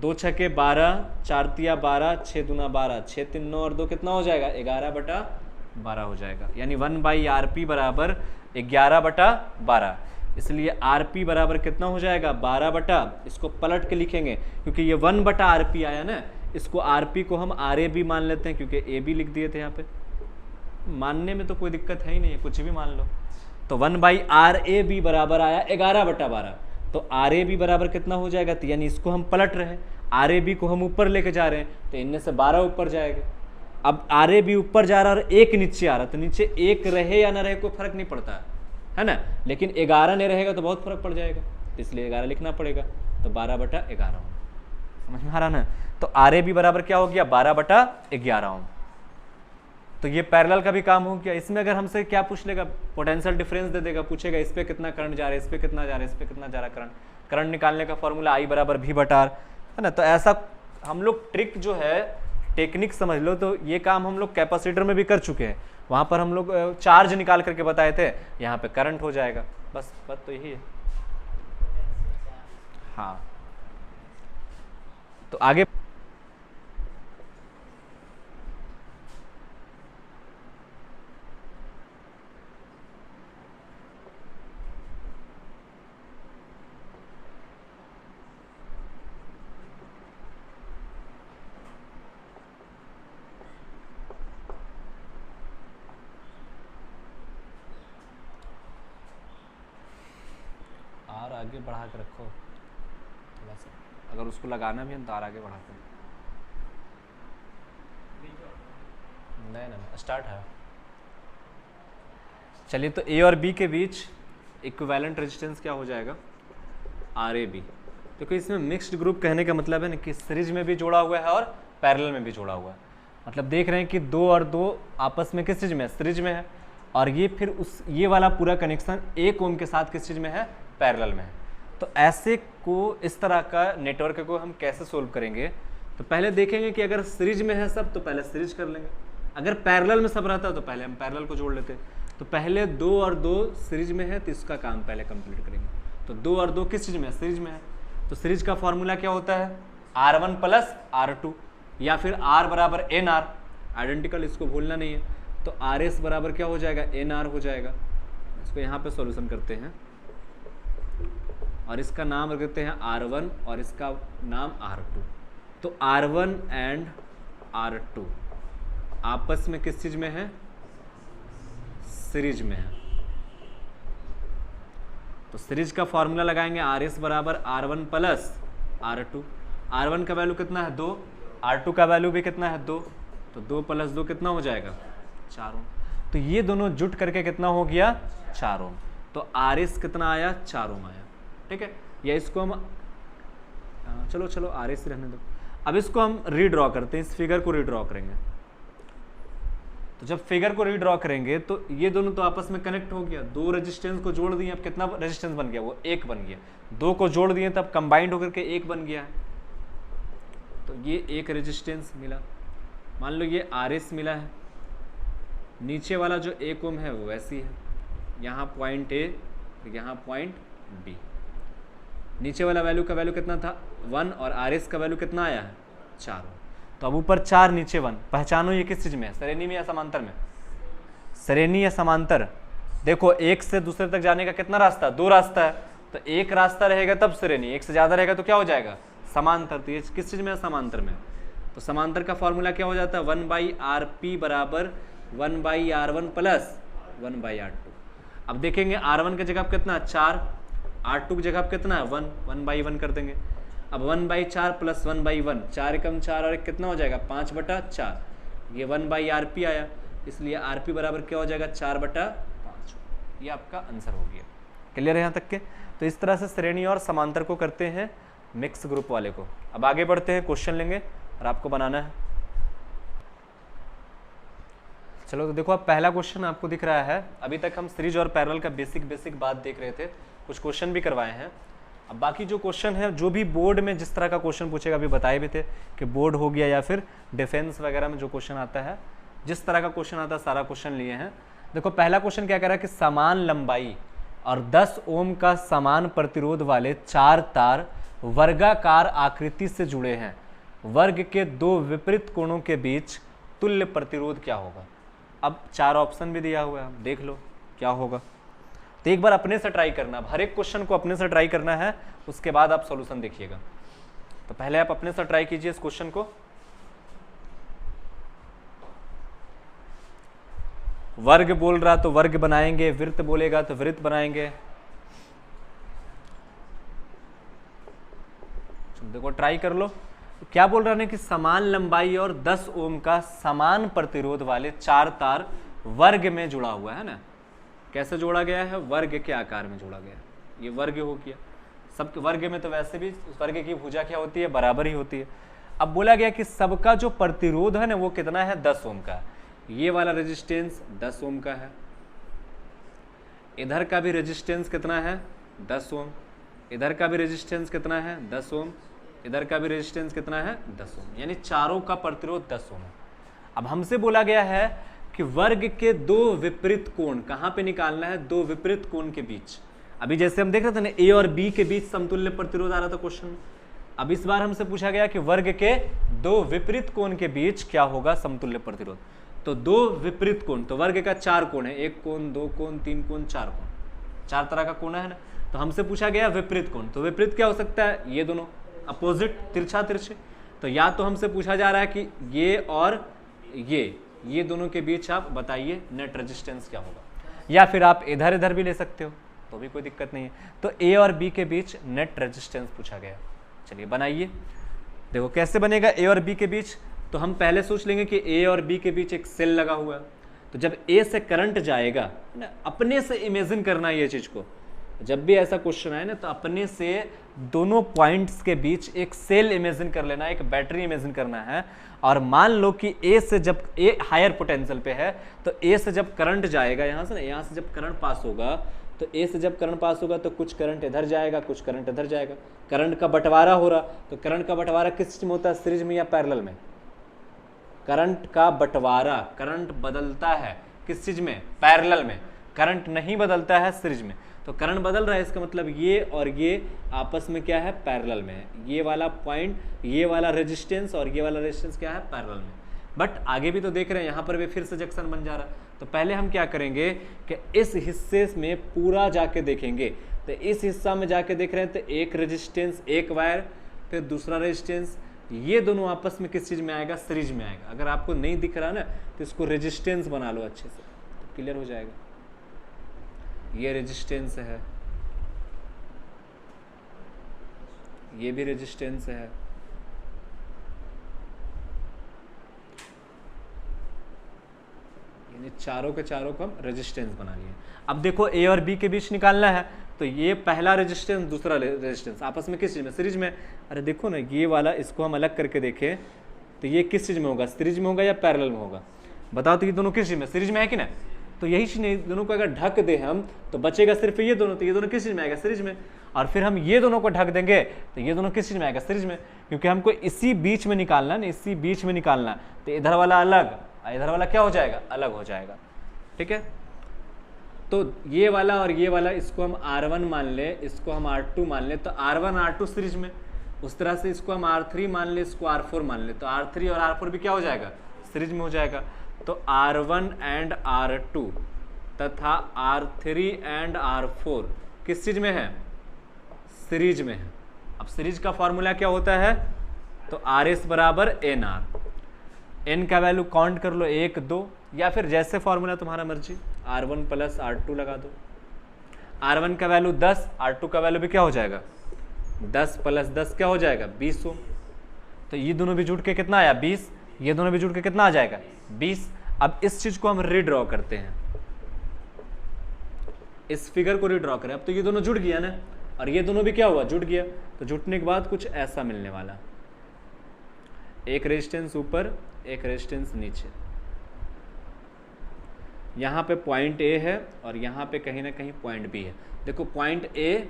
2 छके 12, 4 तिया 12, 6 दूना 12, 6 3 9 और 2 कितना हो जाएगा? 11/12 हो जाएगा। यानी 1/RP बराबर 11/12। इसलिए RP बराबर कितना हो जाएगा? 12 इसको पलट के लिखेंगे क्योंकि ये 1/RP आया ना, इसको RP को हम RAB मान लेते हैं क्योंकि AB लिख दिए थे यहाँ पे। मानने में तो कोई दिक्कत है ही नहीं है, कुछ भी मान लो। तो 1/RAB बराबर आया 11/12। तो RAB बराबर कितना हो जाएगा? तो यानी इसको हम पलट रहे हैं, RAB को हम ऊपर लेके जा रहे हैं, तो इनमें से 12 ऊपर जाएगा। अब RAB ऊपर जा रहा है और 1 नीचे आ रहा है, तो नीचे 1 रहे या ना रहे कोई फर्क नहीं पड़ता है ना। लेकिन 11 नहीं रहेगा तो बहुत फर्क पड़ जाएगा, तो इसलिए 11 लिखना पड़ेगा। तो 12/11 समझ में आ रहा ना। तो RAB बराबर क्या हो गया? 12/11। तो ये पैरेलल का भी काम हो गया। इसमें अगर हमसे क्या पूछ लेगा? पोटेंशियल डिफरेंस दे देगा, पूछेगा इस पे कितना करंट जा रहा है, इस पे कितना जा रहा है, इस पे कितना जा रहा है करंट। करंट निकालने का फॉर्मूला I बराबर V/R है ना। तो ऐसा हम लोग ट्रिक जो है, टेक्निक समझ लो, तो ये काम हम लोग कैपेसिटर में भी कर चुके हैं। वहाँ पर हम लोग चार्ज निकाल करके बताए थे, यहाँ पे करंट हो जाएगा। बस बात तो यही है। हाँ, तो आगे आगे बढ़ा के रखो थोड़ा सा, अगर उसको लगाना भी है तो आगे बढ़ा कर। नहीं स्टार्ट है। चलिए, तो ए और बी के बीच इक्विवेलेंट रेजिस्टेंस क्या हो जाएगा? RAB। देखो इसमें मिक्स्ड ग्रुप कहने का मतलब है ना कि सीरीज में भी जोड़ा हुआ है और पैरेलल में भी जोड़ा हुआ है। मतलब देख रहे हैं कि 2 और 2 आपस में किस चीज़ में है? सीरीज में है। और ये फिर ये वाला पूरा कनेक्शन 1 ओम के साथ किस चीज़ में है? पैरेलल में है। तो ऐसे को, इस तरह का नेटवर्क को हम कैसे सोल्व करेंगे? तो पहले देखेंगे कि अगर सीरीज में है सब तो पहले सीरीज कर लेंगे, अगर पैरेलल में सब रहता तो पहले हम पैरेलल को जोड़ लेते। तो पहले 2 और 2 सीरीज में है, तो इसका काम पहले कंप्लीट करेंगे। तो 2 और 2 किस चीज में है? सीरीज में है। तो सीरीज का फॉर्मूला क्या होता है? R1 प्लस R2 या फिर R बराबर NR, आइडेंटिकल, इसको भूलना नहीं है। तो RS बराबर क्या हो जाएगा? NR हो जाएगा। इसको यहाँ पे सॉल्यूशन करते हैं और इसका नाम रख देते हैं R1 और इसका नाम R2। तो R1 एंड R2 आपस में किस चीज में है? सीरीज में है। तो सीरीज का फॉर्मूला लगाएंगे RS बराबर R1 प्लस R2। R1 का वैल्यू कितना है? 2, R2 का वैल्यू भी कितना है? 2। तो 2 प्लस 2 कितना हो जाएगा? 4 ओम। तो ये दोनों जुट करके कितना हो गया? 4 ओम। तो RS कितना आया? 4 ओम आया। ठीक है, या इसको हम चलो RS रहने दो। अब इसको हम रीड्रॉ करते हैं, इस फिगर को रीड्रॉ करेंगे। तो जब फिगर को रीड्रॉ करेंगे तो ये दोनों तो आपस में कनेक्ट हो गया, 2 रेजिस्टेंस को जोड़ दिए, अब कितना रेजिस्टेंस बन गया? वो 1 बन गया। 2 को जोड़ दिए तब कंबाइंड होकर के 1 बन गया है। तो ये एक रेजिस्टेंस मिला। मान लो ये RS मिला है, नीचे वाला जो 1 ओम है वो वैसी है, यहाँ पॉइंट A, यहाँ पॉइंट B। नीचे वाला वैल्यू का वैल्यू कितना था? 1 और RS का वैल्यू कितना आया है? 4 ओम। तो अब ऊपर 4 नीचे 1। पहचानो ये किस चीज में है? श्रेणी में या समांतर में? श्रेणी या समांतर? देखो एक से दूसरे तक जाने का कितना रास्ता? 2 रास्ता है। तो एक रास्ता रहेगा तब श्रेणी, एक से ज्यादा रहेगा तो क्या हो जाएगा? समांतर। तो ये किस चीज में है? समांतर में। तो समांतर का फॉर्मूला क्या हो जाता है? 1/RP बराबर 1/R1 प्लस 1/R2। अब देखेंगे R1 की जगह कितना है? 4, R2 की जगह कितना है? 1, 1/1 कर देंगे। अब 1/4 प्लस 1/1, 4 कम 4 और 1 कितना हो जाएगा? 5/4। ये 1/RP आया, इसलिए RP बराबर क्या हो जाएगा? 4/5। ये आपका आंसर हो गया। क्लियर है यहाँ तक के? तो इस तरह से श्रेणी और समांतर को करते हैं मिक्स ग्रुप वाले को। अब आगे बढ़ते हैं, क्वेश्चन लेंगे और आपको बनाना है। चलो तो देखो, अब पहला क्वेश्चन आपको दिख रहा है। अभी तक हम सीरीज और पैरेलल का बेसिक बात देख रहे थे, कुछ क्वेश्चन भी करवाए हैं। अब बाकी जो क्वेश्चन है, जो भी बोर्ड में जिस तरह का क्वेश्चन पूछेगा, अभी बताए भी थे कि बोर्ड हो गया या फिर डिफेंस वगैरह में जो क्वेश्चन आता है, जिस तरह का क्वेश्चन आता है सारा क्वेश्चन लिए हैं। देखो पहला क्वेश्चन क्या कह रहा है कि समान लंबाई और 10 ओम का समान प्रतिरोध वाले 4 तार वर्गाकार आकृति से जुड़े हैं। वर्ग के 2 विपरीत कोणों के बीच तुल्य प्रतिरोध क्या होगा? अब 4 ऑप्शन भी दिया हुआ है, देख लो क्या होगा। तो एक बार अपने से ट्राई करना, अब हर एक क्वेश्चन को अपने से ट्राई करना है, उसके बाद आप सॉल्यूशन देखिएगा। तो पहले आप अपने से ट्राई कीजिए इस क्वेश्चन को। वर्ग बोल रहा तो वर्ग बनाएंगे, वृत्त बोलेगा तो वृत्त बनाएंगे। देखो ट्राई कर लो। क्या बोल रहा है कि समान लंबाई और 10 ओम का समान प्रतिरोध वाले 4 तार वर्ग में जुड़ा हुआ है ना। कैसे जोड़ा गया है? वर्ग के आकार में जोड़ा गया है। ये वर्ग हो गया। सब वर्ग में तो वैसे भी वर्ग की भुजा क्या होती है? बराबर ही होती है। अब बोला गया कि सबका जो प्रतिरोध है ना वो कितना है? 10 ओम का। ये वाला रेजिस्टेंस 10 ओम का है, इधर का भी रेजिस्टेंस कितना है? 10 ओम। इधर का भी रेजिस्टेंस कितना है? 10 ओम। इधर का भी रेजिस्टेंस कितना है? 10 ओम। यानी चारों का प्रतिरोध 10 ओम है। अब हमसे बोला गया है कि वर्ग के 2 विपरीत कोण कहां पे निकालना है? 2 विपरीत कोण के बीच। अभी जैसे हम देख रहे थे ना, ए और बी के बीच समतुल्य प्रतिरोध आ रहा था क्वेश्चन। अब इस बार हमसे पूछा गया कि वर्ग के 2 विपरीत कोण के बीच क्या होगा समतुल्य प्रतिरोध। तो 2 विपरीत कोण, तो वर्ग का 4 कोण है, 1 कोण, 2 कोण, 3 कोण, 4 कोण, 4 तरह का कोण है ना। तो हमसे पूछा गया विपरीत कोण, तो विपरीत क्या हो सकता है? ये दोनों अपोजिट, तिरछा तिरछे। तो या तो हमसे पूछा जा रहा है कि ये और ये दोनों के बीच आप बताइए नेट रेजिस्टेंस क्या होगा, या फिर आप इधर इधर भी ले सकते हो, तो भी कोई दिक्कत नहीं है। तो ए और बी के बीच नेट रेजिस्टेंस पूछा गया। चलिए बनाइए। देखो कैसे बनेगा ए और बी के बीच। तो हम पहले सोच लेंगे कि ए और बी के बीच एक सेल लगा हुआ है। तो जब ए से करंट जाएगा ना, अपने से इमेजिन करना ये चीज को, जब भी ऐसा क्वेश्चन आए ना तो अपने से दोनों पॉइंट्स के बीच एक सेल इमेजिन कर लेना, एक बैटरी इमेजिन करना है। और मान लो कि ए से जब ए हायर पोटेंशियल पे है, तो ए से जब करंट जाएगा यहाँ से ना, यहाँ से जब करंट पास होगा, तो ए से जब करंट पास होगा तो कुछ करंट इधर जाएगा, कुछ करंट इधर जाएगा। करंट का बंटवारा हो रहा, तो करंट का बंटवारा किस चीज में होता है? सीरीज में या पैरेलल में? करंट का बंटवारा, करंट बदलता है किस चीज में, पैरेलल में। करंट नहीं बदलता है सीरीज में, तो करंट बदल रहा है, इसका मतलब ये और ये आपस में क्या है, पैरेलल में है। ये वाला पॉइंट, ये वाला रेजिस्टेंस और ये वाला रेजिस्टेंस क्या है, पैरेलल में। बट आगे भी तो देख रहे हैं, यहाँ पर भी फिर से जंक्शन बन जा रहा है। तो पहले हम क्या करेंगे कि इस हिस्से में पूरा जाके देखेंगे। तो इस हिस्सा में जाके देख रहे हैं तो एक रेजिस्टेंस, एक वायर, फिर दूसरा रेजिस्टेंस, ये दोनों आपस में किस चीज में आएगा, सीरीज में आएगा। अगर आपको नहीं दिख रहा ना तो इसको रेजिस्टेंस बना लो अच्छे से, तो क्लियर हो जाएगा। ये रेजिस्टेंस है, ये भी रेजिस्टेंस है, यानी चारों के चारों को हम रेजिस्टेंस बना लिए। अब देखो ए और बी के बीच निकालना है, तो ये पहला रेजिस्टेंस दूसरा रेजिस्टेंस आपस में किस चीज में, सीरीज में। अरे देखो ना, ये वाला इसको हम अलग करके देखें तो ये किस चीज में होगा, सीरीज में होगा या पैरेलल में होगा, बताओ। तो ये दोनों किस चीज में, सीरीज में है कि ना। तो यही चीज दोनों को अगर ढक दे हम तो बचेगा सिर्फ ये दोनों, तो ये दोनों किस चीज में आएगा, सीरीज में। और फिर हम ये दोनों को ढक देंगे तो ये दोनों किस चीज में आएगा, सीरीज में, क्योंकि हमको इसी बीच में निकालना है ना, इसी बीच में निकालना। तो इधर वाला अलग, इधर वाला क्या हो जाएगा, अलग हो जाएगा, ठीक है। तो ये वाला और ये वाला, इसको हम R1 मान ले, इसको हम R2 मान ले, तो R1 R2 सीरीज में। उस तरह से इसको हम R3 मान ले, इसको R4 मान ले, तो R3 और R4 भी क्या हो जाएगा, सीरीज में हो जाएगा। तो R1 एंड R2 तथा R3 एंड R4 किस चीज में है, सीरीज में है। अब सीरीज का फॉर्मूला क्या होता है, तो RS बराबर NR। N का वैल्यू काउंट कर लो, 1 2, या फिर जैसे फॉर्मूला तुम्हारा मर्जी, R1 प्लस R2 लगा दो। R1 का वैल्यू 10, R2 का वैल्यू भी क्या हो जाएगा, 10 प्लस 10 क्या हो जाएगा, 20 ओम। तो ये दोनों भी जुड़ के कितना आया, 20, ये दोनों भी जुड़ के कितना आ जाएगा, 20। अब इस चीज को हम रीड्रॉ करते हैं, इस फिगर को रीड्रॉ करें। अब तो ये दोनों जुड़ गया ना, और ये दोनों भी क्या हुआ, जुड़ गया। तो जुटने के बाद कुछ ऐसा मिलने वाला, एक रेजिस्टेंस ऊपर, एक रेजिस्टेंस नीचे। यहाँ पे पॉइंट ए है और यहाँ पे कहीं ना कहीं पॉइंट बी है। देखो पॉइंट ए,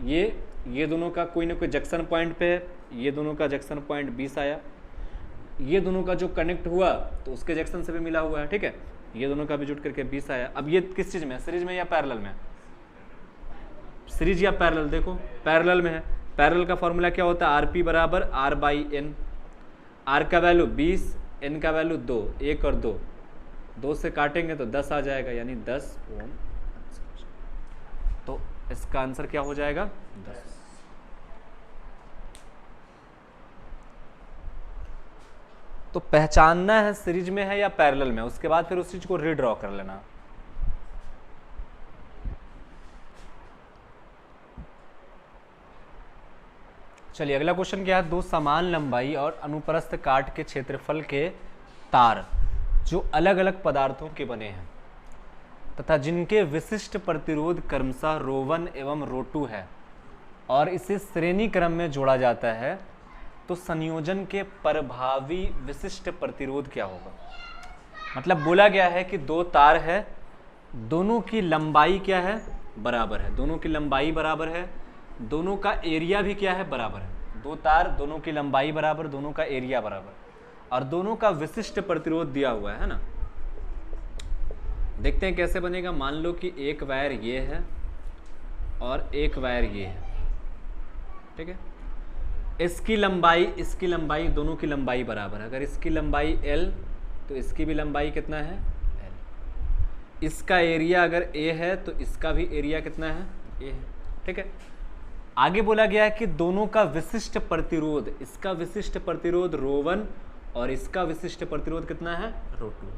ये दोनों का कोई ना कोई जंक्शन पॉइंट पे है, ये दोनों का जंक्शन पॉइंट 20 आया, ये दोनों का जो कनेक्ट हुआ तो उसके जंक्शन से भी मिला हुआ है, ठीक है। ये दोनों का भी जुट करके 20 आया। अब ये किस चीज में है, सीरीज में या पैरेलल में, सीरीज या पैरेलल, देखो पैरेलल में है। पैरेलल का फॉर्मूला क्या होता है, RP बराबर R/N। R का वैल्यू 20, N का वैल्यू 2, 1 और 2, 2 से काटेंगे तो 10 आ जाएगा, यानी 10 ओम। तो इसका आंसर क्या हो जाएगा, 10। तो पहचानना है सीरीज में है या पैरेलल में, उसके बाद फिर उस चीज को रीड्रॉ कर लेना। चलिए अगला क्वेश्चन क्या है, दो समान लंबाई और अनुप्रस्थ काट के क्षेत्रफल के तार जो अलग अलग पदार्थों के बने हैं तथा जिनके विशिष्ट प्रतिरोध क्रमशः ρ1 एवं ρ2 है और इसे श्रेणी क्रम में जोड़ा जाता है, तो संयोजन के प्रभावी विशिष्ट प्रतिरोध क्या होगा। मतलब बोला गया है कि दो तार है, दोनों की लंबाई क्या है, बराबर है, दोनों की लंबाई बराबर है, दोनों का एरिया भी क्या है, बराबर है। दो तार, दोनों की लंबाई बराबर, दोनों का एरिया बराबर, और दोनों का विशिष्ट प्रतिरोध दिया हुआ है ना। देखते हैं कैसे बनेगा। मान लो कि एक वायर ये है और एक वायर ये है, ठीक है। इसकी लंबाई दोनों की लंबाई बराबर है। अगर इसकी लंबाई L तो इसकी भी लंबाई कितना है, L। इसका एरिया अगर A है तो इसका भी एरिया कितना है, A है, ठीक है। आगे बोला गया है कि दोनों का विशिष्ट प्रतिरोध, इसका विशिष्ट प्रतिरोध ρ1 और इसका विशिष्ट प्रतिरोध कितना है, ρ2।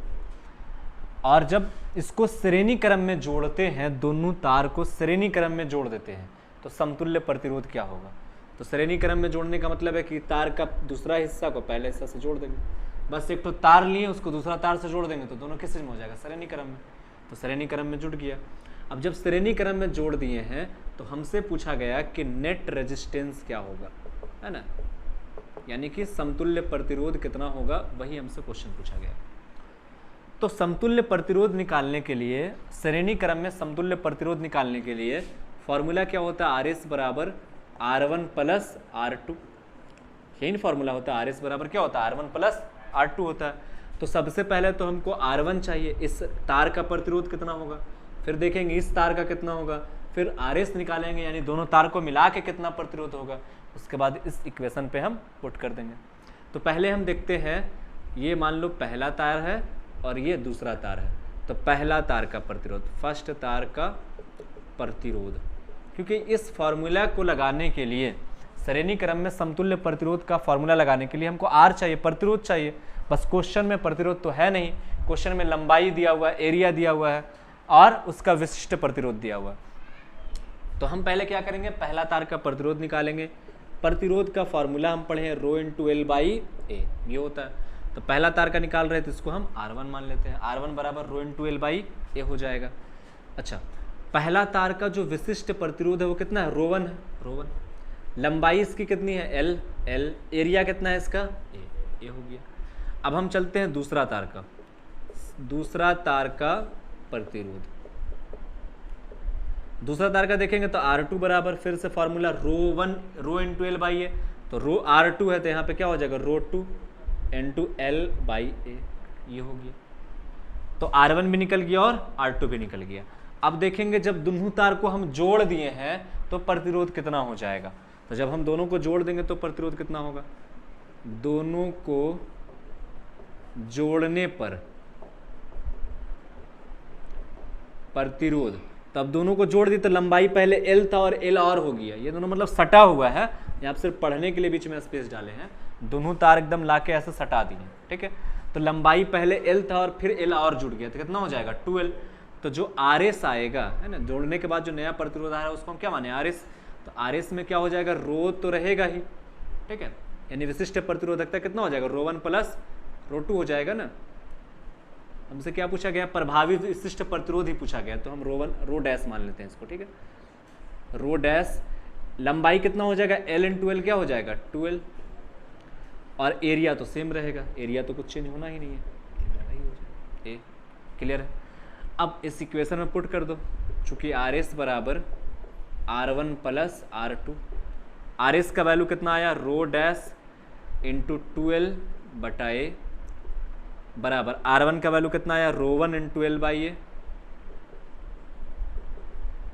और जब इसको श्रेणी क्रम में जोड़ते हैं, दोनों तार को श्रेणी क्रम में जोड़ देते हैं, तो समतुल्य प्रतिरोध क्या होगा। तो श्रेणी क्रम में जोड़ने का मतलब है कि तार का दूसरा हिस्सा को पहले हिस्सा से जोड़ देंगे। बस एक तो तार लिए उसको दूसरा तार से जोड़ देंगे तो दोनों किस में हो जाएगा, श्रेणी क्रम में। तो श्रेणी क्रम में जुड़ गया। अब जब श्रेणी क्रम में जोड़ दिए हैं तो हमसे पूछा गया कि नेट रेजिस्टेंस क्या होगा, है ना, यानी कि समतुल्य प्रतिरोध कितना होगा, वही हमसे क्वेश्चन पूछा गया। तो समतुल्य प्रतिरोध निकालने के लिए, श्रेणी क्रम में समतुल्य प्रतिरोध निकालने के लिए फॉर्मूला क्या होता है, RS बराबर R1 प्लस R2। यही फॉर्मूला होता है, RS बराबर क्या होता है, R1 प्लस R2 होता है। तो सबसे पहले तो हमको R1 चाहिए, इस तार का प्रतिरोध कितना होगा, फिर देखेंगे इस तार का कितना होगा, फिर RS निकालेंगे यानी दोनों तार को मिला के कितना प्रतिरोध होगा, उसके बाद इस इक्वेशन पे हम पुट कर देंगे। तो पहले हम देखते हैं, ये मान लो पहला तार है और ये दूसरा तार है, तो पहला तार का प्रतिरोध, फर्स्ट तार का प्रतिरोध, क्योंकि इस फॉर्मूला को लगाने के लिए, श्रेणी क्रम में समतुल्य प्रतिरोध का फॉर्मूला लगाने के लिए हमको R चाहिए, प्रतिरोध चाहिए। बस क्वेश्चन में प्रतिरोध तो है नहीं, क्वेश्चन में लंबाई दिया हुआ है, एरिया दिया हुआ है और उसका विशिष्ट प्रतिरोध दिया हुआ है। तो हम पहले क्या करेंगे, पहला तार का प्रतिरोध निकालेंगे। प्रतिरोध का फॉर्मूला हम पढ़े हैं रो इंटू एल बाई ए, ये होता है। तो पहला तार का निकाल रहे थे, इसको हम R1 मान लेते हैं, R1 बराबर रो इंटू एल बाई ए हो जाएगा। अच्छा, पहला तार का जो विशिष्ट प्रतिरोध है वो कितना है, रो1 है, रो1। लंबाई इसकी कितनी है, एल, एरिया कितना है इसका, ए हो गया। अब हम चलते हैं दूसरा तार का, दूसरा तार का प्रतिरोध। दूसरा तार का देखेंगे तो R2 बराबर, फिर से formula row one row into L by A, तो रो R2 है तो यहाँ पे क्या हो जाएगा, रो2 इंटू एल बाई ए, ये हो गया। तो R1 भी निकल गया और R2 भी निकल गया। अब देखेंगे जब दोनों तार को हम जोड़ दिए हैं तो प्रतिरोध कितना हो जाएगा, तो जब हम दोनों को जोड़ देंगे तो प्रतिरोध कितना होगा, दोनों को जोड़ने पर प्रतिरोध, तब दोनों को जोड़ दी तो लंबाई पहले L था और L और हो गया, ये दोनों मतलब सटा हुआ है, यहाँ सिर्फ पढ़ने के लिए बीच में स्पेस डाले हैं, दोनों तार एकदम लाके ऐसे सटा दिए, ठीक है। तो लंबाई पहले L था और फिर L और जुड़ गया तो कितना हो जाएगा, 2L। तो जो RS आएगा है ना, जोड़ने के बाद जो नया प्रतिरोध आ रहा है उसको हम क्या माने, RS। तो RS में क्या हो जाएगा, रो तो रहेगा ही, ठीक है, यानी विशिष्ट प्रतिरोधकता कितना हो जाएगा, रो1 प्लस रो2 हो जाएगा ना। हमसे क्या पूछा गया, प्रभावी विशिष्ट प्रतिरोध ही पूछा गया, तो हम रो डैश मान लेते हैं इसको, ठीक है। रो डैश, लंबाई कितना हो जाएगा, L इंटू एल क्या हो जाएगा, 2L, और एरिया तो सेम रहेगा, एरिया तो कुछ चेंज होना ही नहीं है, एरिया वही हो जाएगा, ए क्लियर है। अब इस इक्वेशन में पुट कर दो, चूंकि RS बराबर R1 प्लस R2, RS का वैल्यू कितना आया, रो डैश इंटू 2L बटा ए, बराबर R1 का वैल्यू कितना आया, row one into L by A,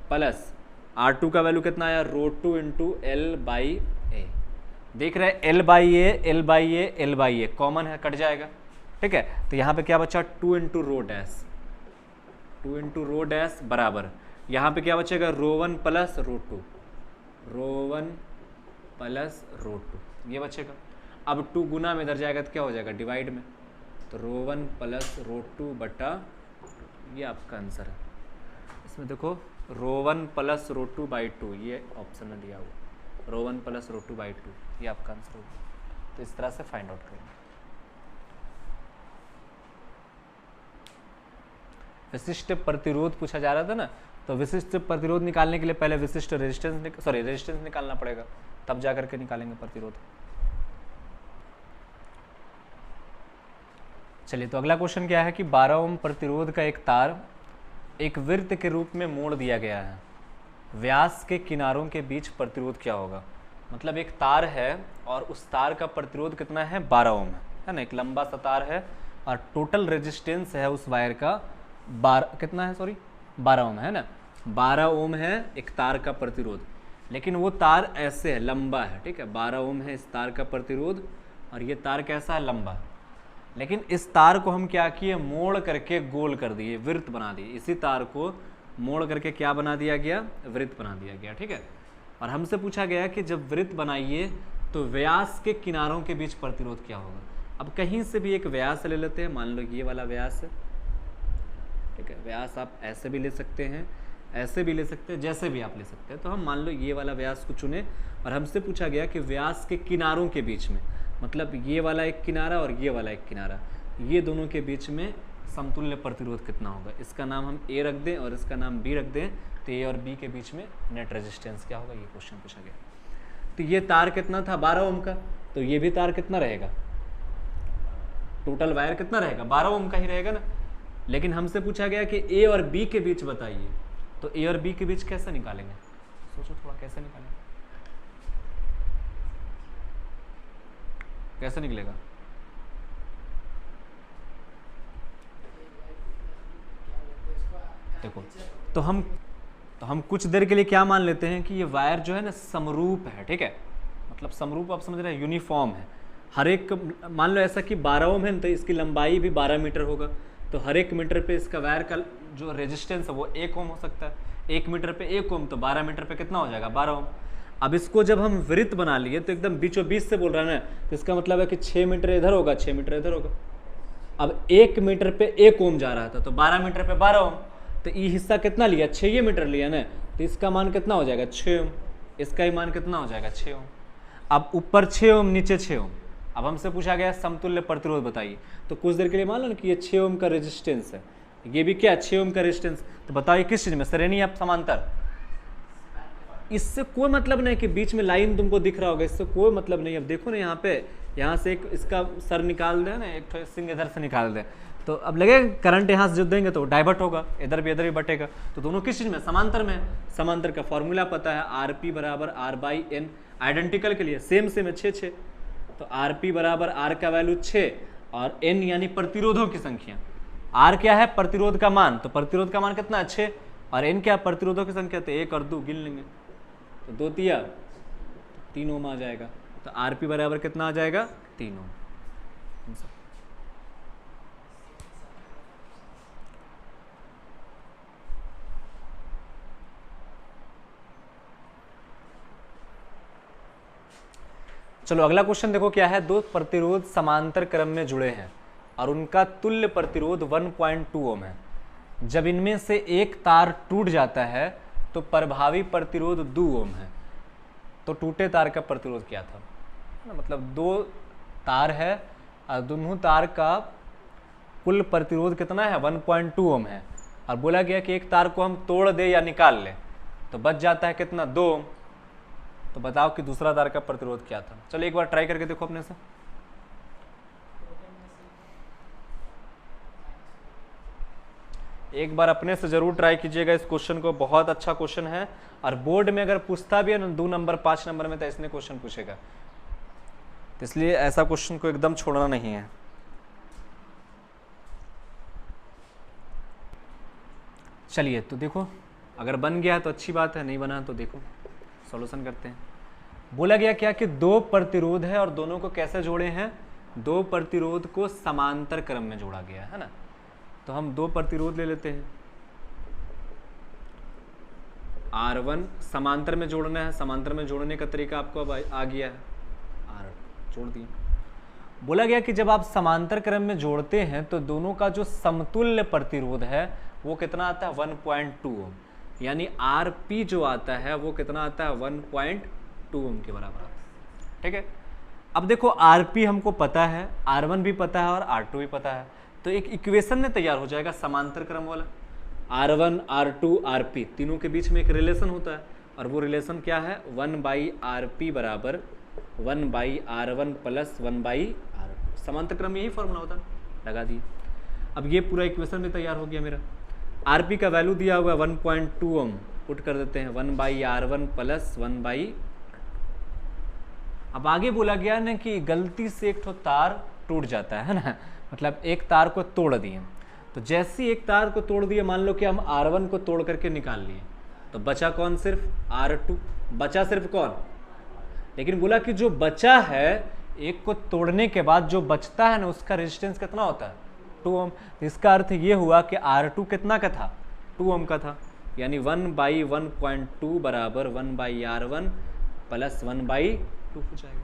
plus R2 का वैल्यू कितना आया, row two into L by A. देख रहे हैं L by A, L by A, L by A common है, कट जाएगा, ठीक है। तो यहाँ पे क्या बचा, 2 into row dash, 2 into row dash बराबर, यहाँ पे क्या बचेगा, रो1 प्लस रो2, रो1 प्लस रो2 ये बचेगा। अब 2 गुना में इधर जाएगा तो क्या हो जाएगा, डिवाइड में, तो रो1 प्लस रो2 बटा, ये आपका आंसर है। इसमें देखो रो1 प्लस रो2 बाई 2, ये ऑप्शन में दिया हुआ, रो1 प्लस रो2 बाई 2, ये आपका आंसर होगा। तो इस तरह से फाइंड आउट करेंगे। विशिष्ट प्रतिरोध पूछा जा रहा था ना, तो विशिष्ट प्रतिरोध निकालने के लिए पहले विशिष्ट रेजिस्टेंस निकालना पड़ेगा, तब जाकर के निकालेंगे प्रतिरोध। चलिए, तो अगला क्वेश्चन क्या है कि 12 ओम प्रतिरोध का एक तार एक वृत्त के रूप में मोड़ दिया गया है, व्यास के किनारों के बीच प्रतिरोध क्या होगा। मतलब एक तार है और उस तार का प्रतिरोध कितना है, 12 ओम है ना, एक लंबा सा तार है और टोटल रेजिस्टेंस है उस वायर का 12 ओम है ना, 12 ओम है एक तार का प्रतिरोध। लेकिन वो तार ऐसे है, लंबा है, ठीक है, 12 ओम है इस तार का प्रतिरोध और ये तार कैसा है, लंबा। लेकिन इस तार को हम क्या किए, मोड़ करके गोल कर दिए, वृत्त बना दिए। इसी तार को मोड़ करके क्या बना दिया गया, वृत्त बना दिया गया, ठीक है। और हमसे पूछा गया कि जब वृत्त बनाइए तो व्यास के किनारों के बीच प्रतिरोध क्या होगा। अब कहीं से भी एक व्यास ले लेते हैं, मान लो ये वाला व्यास है, ठीक है, व्यास आप ऐसे भी ले सकते हैं, ऐसे भी ले सकते हैं, जैसे भी आप ले सकते हैं। तो हम मान लो ये वाला व्यास को चुने और हमसे पूछा गया कि व्यास के किनारों के बीच में, मतलब ये वाला एक किनारा और ये वाला एक किनारा, ये दोनों के बीच में समतुल्य प्रतिरोध कितना होगा। इसका नाम हम ए रख दें और इसका नाम बी रख दें, तो ए और बी के बीच में नेट रेजिस्टेंस क्या होगा, ये क्वेश्चन पूछा गया। तो ये तार कितना था, 12 ओम का, तो ये भी तार कितना रहेगा, टोटल वायर कितना रहेगा, 12 ओम का ही रहेगा ना। लेकिन हमसे पूछा गया कि ए और बी के बीच बताइए, तो ए और बी के बीच कैसे निकालेंगे, सोचो थोड़ा, कैसे निकालेंगे, कैसे निकलेगा। देखो तो हम कुछ देर के लिए क्या मान लेते हैं कि ये वायर जो है ना समरूप है, ठीक है, मतलब समरूप आप समझ रहे हैं, यूनिफॉर्म है। हर एक, मान लो ऐसा कि 12 ओम है तो इसकी लंबाई भी 12 मीटर होगा, तो हर 1 मीटर पे इसका वायर का जो रेजिस्टेंस है वो 1 ओम हो सकता है। 1 मीटर पे 1 ओम, तो 12 मीटर पे कितना हो जाएगा, 12 ओम। अब इसको जब हम वृत्त बना लिए तो एकदम बीचों बीच से बोल रहा है ना, तो इसका मतलब है कि 6 मीटर इधर होगा, 6 मीटर इधर होगा। अब 1 मीटर पे 1 ओम जा रहा था, तो 12 मीटर पे 12 ओम, तो ये हिस्सा कितना लिया, 6 मीटर लिया ना, तो इसका मान कितना हो जाएगा, 6 ओम। इसका ही मान कितना हो जाएगा, 6 ओम। अब ऊपर 6 ओम, नीचे 6 ओम। अब हमसे पूछा गया समतुल्य प्रतिरोध बताइए, तो कुछ देर के लिए मान लो ना कि ये 6 ओम का रेजिस्टेंस है, ये भी क्या 6 ओम का रेजिस्टेंस, तो बताइए किस चीज में, श्रेणी या समांतर। इससे कोई मतलब नहीं कि बीच में लाइन तुमको दिख रहा होगा, इससे कोई मतलब नहीं। अब देखो ना यहाँ पे, यहाँ से एक इसका सर निकाल दे ना, एक सिंग इधर से निकाल दे, तो अब लगेगा करंट यहाँ से जो देंगे तो डाइवर्ट होगा, इधर भी बटेगा। तो दोनों किस चीज में, समांतर में। समांतर का फॉर्मूला पता है, आर पी बराबर आर बाई एन। आइडेंटिकल के लिए सेम है, 6 तो आर पी बराबर आर का वैल्यू 6 और एन यानी प्रतिरोधों की संख्या। आर क्या है, प्रतिरोध का मान, तो प्रतिरोध का मान कितना है, 6, और एन क्या, प्रतिरोधों की संख्या, तो 1 और 2 गिन लेंगे, तो 2 तिया 3 ओम आ जाएगा। तो आर पी बराबर कितना आ जाएगा, 3 ओम। चलो अगला क्वेश्चन देखो क्या है। 2 प्रतिरोध समांतर क्रम में जुड़े हैं और उनका तुल्य प्रतिरोध 1.2 ओम है। जब इनमें से एक तार टूट जाता है तो प्रभावी प्रतिरोध 2 ओम है। तो टूटे तार का प्रतिरोध क्या था, मतलब 2 तार है और दोनों तार का कुल प्रतिरोध कितना है, 1.2 ओम है, और बोला गया कि एक तार को हम तोड़ दे या निकाल ले तो बच जाता है कितना, 2 ओम। तो बताओ कि दूसरा तार का प्रतिरोध क्या था। चलो एक बार ट्राई करके देखो अपने से। एक बार अपने से जरूर ट्राई कीजिएगा इस क्वेश्चन को, बहुत अच्छा क्वेश्चन है, और बोर्ड में अगर पूछता भी है ना 2 नंबर 5 नंबर में, तो इसने क्वेश्चन पूछेगा, तो इसलिए ऐसा क्वेश्चन को एकदम छोड़ना नहीं है। चलिए तो देखो, अगर बन गया तो अच्छी बात है, नहीं बना तो देखो सॉल्यूशन करते हैं। बोला गया क्या कि 2 प्रतिरोध है और दोनों को कैसे जोड़े हैं, 2 प्रतिरोध को समांतर क्रम में जोड़ा गया है ना। तो हम 2 प्रतिरोध ले लेते हैं, R1 समांतर में जोड़ना है, समांतर में जोड़ने का तरीका आपको अब आ गया है, R जोड़ दिए। बोला गया कि जब आप समांतर क्रम में जोड़ते हैं तो दोनों का जो समतुल्य प्रतिरोध है वो कितना आता है, 1.2 ओम, यानी Rp जो आता है वो कितना आता है, 1.2 ओम के बराबर आता है, ठीक है। अब देखो Rp हमको पता है, R1 भी पता है और R2 भी पता है, तो एक इक्वेशन में तैयार हो जाएगा समांतर क्रम वाला। R1 R2 Rp तीनों के बीच में एक रिलेशन होता है, और वो रिलेशन क्या है, 1/Rp बराबर 1/R1 प्लस 1/R2। समांतर क्रम में यही फॉर्मूला होता है, लगा दिए। अब ये पूरा इक्वेशन में तैयार हो गया मेरा। Rp का वैल्यू दिया हुआ है 1.2 ओम, पुट कर देते हैं 1/R1 प्लस 1/। अब आगे बोला गया ना कि गलती से एक तो तार टूट जाता है ना, मतलब एक तार को तोड़ दिए, तो जैसे ही एक तार को तोड़ दिए, मान लो कि हम R1 को तोड़ करके निकाल लिए, तो बचा कौन, सिर्फ R2 बचा, सिर्फ कौन, लेकिन बोला कि जो बचा है एक को तोड़ने के बाद जो बचता है ना उसका रेजिस्टेंस कितना होता है, 2 ओम। तो इसका अर्थ ये हुआ कि R2 कितना का था, 2 ओम का था, यानी 1/1.2 बराबर 1/R1 प्लस 1/2 हो जाएगा।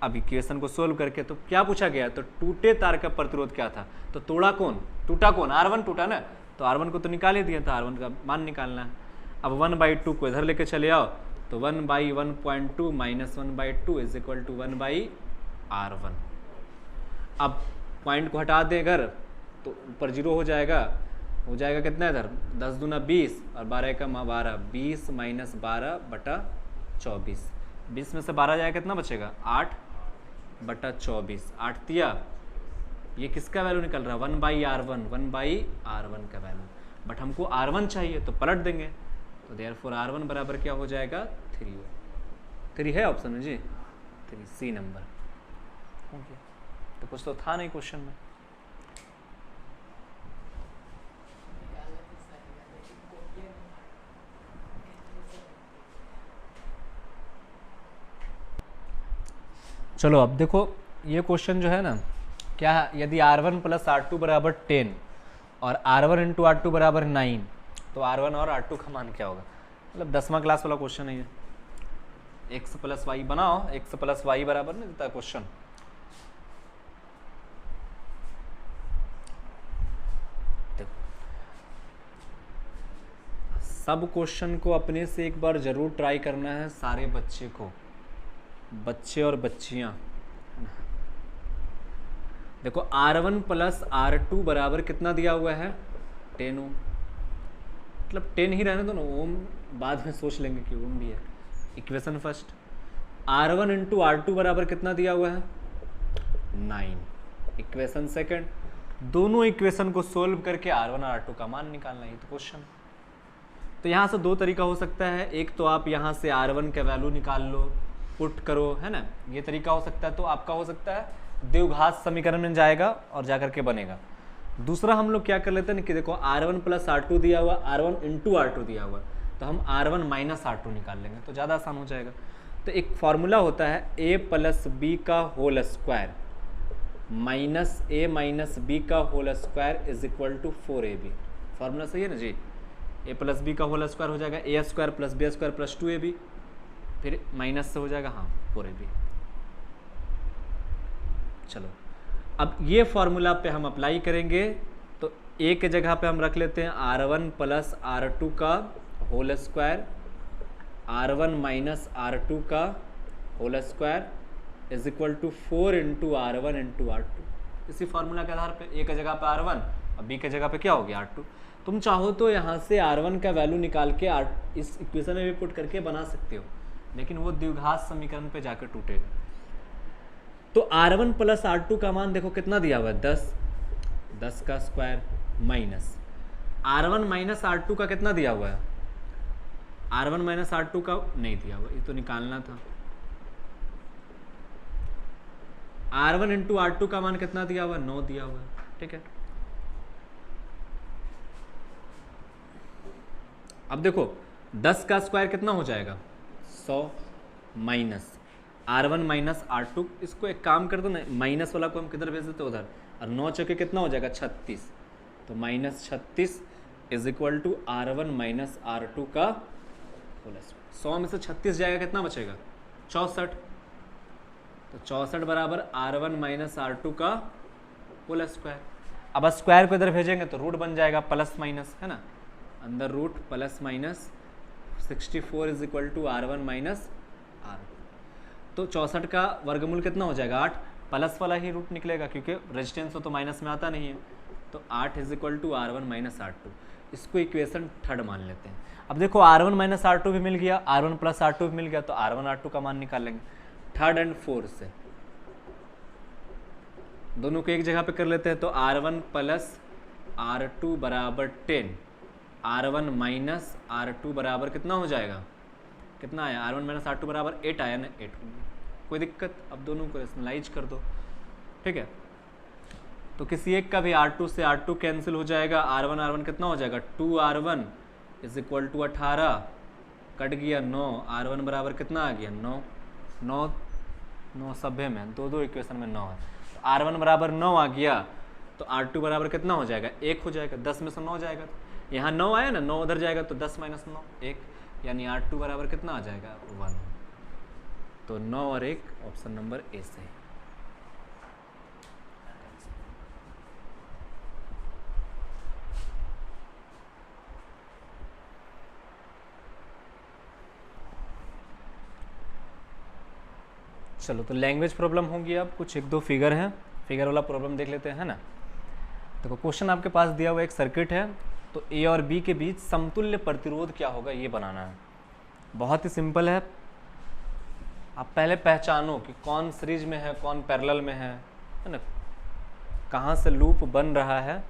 अब इक्वेशन को सोल्व करके तो क्या पूछा गया, तो टूटे तार का प्रतिरोध क्या था, तो तोड़ा कौन, टूटा कौन, R1 टूटा ना, तो R1 को तो निकाल ही दिया था, R1 का मान निकालना है। अब 1/2 को इधर लेके चले आओ, तो 1/1.2 minus 1/2 is equal to 1/R1। अब पॉइंट को हटा दें अगर, तो ऊपर 0 हो जाएगा कितना इधर, 10 दूना 20 और 12 का 12, 20 माइनस 12/24, 20 में से 12 जाएगा कितना बचेगा, 8/24, 8 तिया, ये किसका वैल्यू निकल रहा है, 1/R1, 1/R1 का वैल्यू, बट हमको R1 चाहिए तो पलट देंगे, तो देयरफॉर R1 बराबर क्या हो जाएगा, 3 है ऑप्शन में जी, 3 सी नंबर। ओके, तो कुछ तो था नहीं क्वेश्चन में। चलो अब देखो ये क्वेश्चन जो है ना, क्या है, यदि R1 प्लस R2 बराबर 10 और R1 इंटू R2 बराबर 9, तो R1 और R2 का मान क्या होगा? मतलब 10वां क्लास वाला क्वेश्चन है ये। x प्लस वाई बनाओ, x प्लस वाई बराबर नहीं देता क्वेश्चन। सब क्वेश्चन को अपने से एक बार जरूर ट्राई करना है, सारे बच्चे को, बच्चे और बच्चियां। देखो R1 प्लस R2 बराबर कितना दिया हुआ है? 10 ओम। मतलब 10 ही रहने दो ना, ओम बाद में सोच लेंगे कि ओम भी है। Equation first, R1 into R2 बराबर कितना दिया हुआ है? 9। इक्वेशन सेकंड, दोनों इक्वेशन को सोल्व करके R1 और R2 का मान निकालना, ये तो क्वेश्चन। तो यहाँ से दो तरीका हो सकता है, एक तो आप यहाँ से R1 का वैल्यू निकाल लो, पुट करो, है ना, ये तरीका हो सकता है। तो आपका हो सकता है द्विघात समीकरण में जाएगा और जाकर के बनेगा। दूसरा हम लोग क्या कर लेते हैं कि देखो R1 प्लस R2 दिया हुआ, R1 इंटू R2 दिया हुआ, तो हम R1 माइनस R2 निकाल लेंगे, तो ज़्यादा आसान हो जाएगा। तो एक फॉर्मूला होता है a प्लस बी का whole square minus a minus B का whole square is equal to 4ab। Formula सही है ना जी? a प्लस बी का होल स्क्वायर हो जाएगा a square plus B square plus 2ab, फिर माइनस से हो जाएगा हाँ 4ab। चलो अब ये फॉर्मूला पे हम अप्लाई करेंगे, तो a के जगह पे हम रख लेते हैं R1 प्लस R2 का whole square, R1 minus R2 का whole square is equal to 4 into R1 into R2। इसी फॉर्मूला के आधार पे a के जगह पे R1 और b के जगह पे क्या हो गया R2। तुम चाहो तो यहाँ से R1 का वैल्यू निकाल के इस इक्वेशन में भी पुट करके बना सकते हो, लेकिन वो द्विघात समीकरण पे जाकर टूटेगा। तो R1 प्लस R2 का मान देखो कितना दिया हुआ है? 10 का square minus R1 minus R2 का कितना दिया हुआ है? R1 माइनस R2 का नहीं दिया हुआ, ये तो निकालना था। R1 इंटू R2 का मान कितना दिया हुआ है? 9 दिया हुआ है, ठीक है। अब देखो 10 का स्क्वायर कितना हो जाएगा? 100 माइनस R1 माइनस R2, इसको एक काम कर दो ना, माइनस वाला को हम किधर भेज देते? उधर। और 9 चौके कितना हो जाएगा? 36। तो minus 36 is equal to R1 minus R2 का होल स्क्वायर। 100 में से 36 जाएगा, कितना बचेगा? 64। तो 64 बराबर R1 माइनस R2 का होल स्क्वायर। अब स्क्वायर को इधर भेजेंगे तो रूट बन जाएगा प्लस माइनस, है ना, अंदर root plus minus 64 is equal to R1 minus R2। तो 64 का वर्गमूल कितना हो जाएगा? 8। प्लस वाला ही रूट निकलेगा क्योंकि रेजिस्टेंस हो तो माइनस में आता नहीं है। तो 8 is equal to R1 minus R2। इसको इक्वेशन थर्ड मान लेते हैं। अब देखो R1 माइनस R2 भी मिल गया, R1 प्लस R2 भी मिल गया, तो R1 R2 का मान निकाल लेंगे थर्ड एंड फोर्थ से। दोनों को एक जगह पे कर लेते हैं, तो R1 प्लस R2 बराबर 10, R1 माइनस R2 बराबर कितना हो जाएगा? कितना आया? R1 माइनस R2 बराबर 8 आया ना, 8 होंगे। कोई दिक्कत? अब दोनों को रेशनलाइज कर दो, ठीक है। तो किसी एक का भी R2 से R2 कैंसिल हो जाएगा, R1 कितना हो जाएगा? 2R1 is equal to 18, cut गया 9, R1 बराबर कितना आ गया? 9 सभ्य में दो इक्वेशन में 9 है, तो R1 बराबर 9 आ गया, तो R2 बराबर कितना हो जाएगा? 1 हो जाएगा। 10 में से 9 जाएगा, यहाँ 9 आया ना, 9 उधर जाएगा तो 10 माइनस 9 1, यानी R2 बराबर कितना आ जाएगा? 1। तो 9 और 1 ऑप्शन नंबर ए से। चलो तो लैंग्वेज प्रॉब्लम होगी। अब कुछ एक दो फिगर हैं, फिगर वाला प्रॉब्लम देख लेते हैं ना। देखो क्वेश्चन आपके पास दिया हुआ एक सर्किट है, तो ए और बी के बीच समतुल्य प्रतिरोध क्या होगा ये बनाना है। बहुत ही सिंपल है, आप पहले पहचानो कि कौन सीरीज में है कौन पैरेलल में है ना, कहाँ से लूप बन रहा है।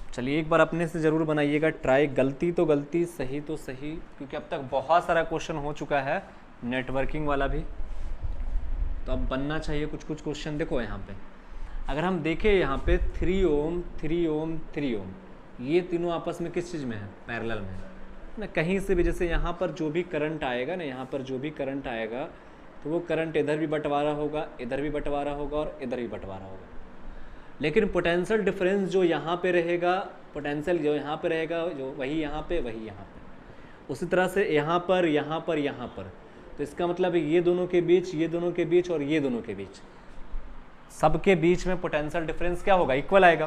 चलिए एक बार अपने से ज़रूर बनाइएगा ट्राई, गलती तो गलती, सही तो सही, क्योंकि अब तक बहुत सारा क्वेश्चन हो चुका है नेटवर्किंग वाला भी, तो अब बनना चाहिए कुछ कुछ क्वेश्चन। देखो यहाँ पे अगर हम देखें, यहाँ पे 3 ओम 3 ओम 3 ओम, ये तीनों आपस में किस चीज़ में है? पैरेलल में है। ना कहीं से भी, जैसे यहाँ पर जो भी करंट आएगा ना, यहाँ पर जो भी करंट आएगा तो वो करंट इधर भी बंटवारा होगा, इधर भी बंटवारा होगा और इधर भी बंटवारा होगा। लेकिन पोटेंशियल डिफरेंस जो यहाँ पे रहेगा, पोटेंशियल जो यहाँ पे रहेगा, जो वही यहाँ पे, वही यहाँ पे। उसी तरह से यहाँ पर, यहाँ पर, यहाँ पर। तो इसका मतलब है ये दोनों के बीच, ये दोनों के बीच और ये दोनों के बीच, सबके बीच में पोटेंशियल डिफरेंस क्या होगा? इक्वल आएगा,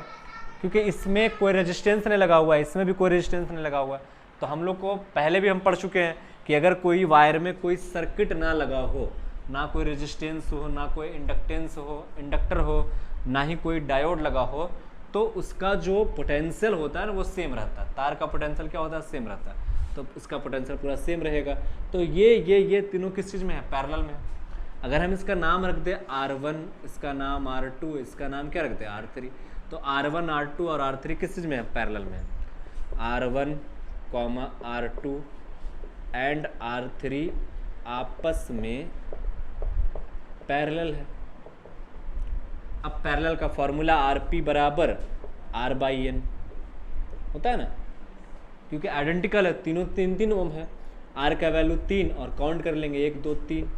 क्योंकि इसमें कोई रेजिस्टेंस नहीं लगा हुआ है, इसमें भी कोई रेजिस्टेंस नहीं लगा हुआ है। तो हम लोग को पहले भी हम पढ़ चुके हैं कि अगर कोई वायर में कोई सर्किट ना लगा हो, ना कोई रेजिस्टेंस हो, ना कोई इंडक्टेंस हो, इंडक्टर हो, ना ही कोई डायोड लगा हो, तो उसका जो पोटेंशियल होता है ना वो सेम रहता है। तार का पोटेंशियल क्या होता है? सेम रहता है। तो उसका पोटेंशियल पूरा सेम रहेगा। तो ये तीनों किस चीज़ में है? पैरेलल में है। अगर हम इसका नाम रख दें R1, इसका नाम R2, इसका नाम क्या रख दें? R3, तो R1, R2 और R3 किस चीज़ में है? पैरेलल में है। R1, R2 एंड R3 आपस में पैरेलल है। अब पैरेलल का फॉर्मूला RP बराबर R/N होता है ना, क्योंकि आइडेंटिकल है, तीनों 3 ओम है। R का वैल्यू 3 और काउंट कर लेंगे 1 2 3,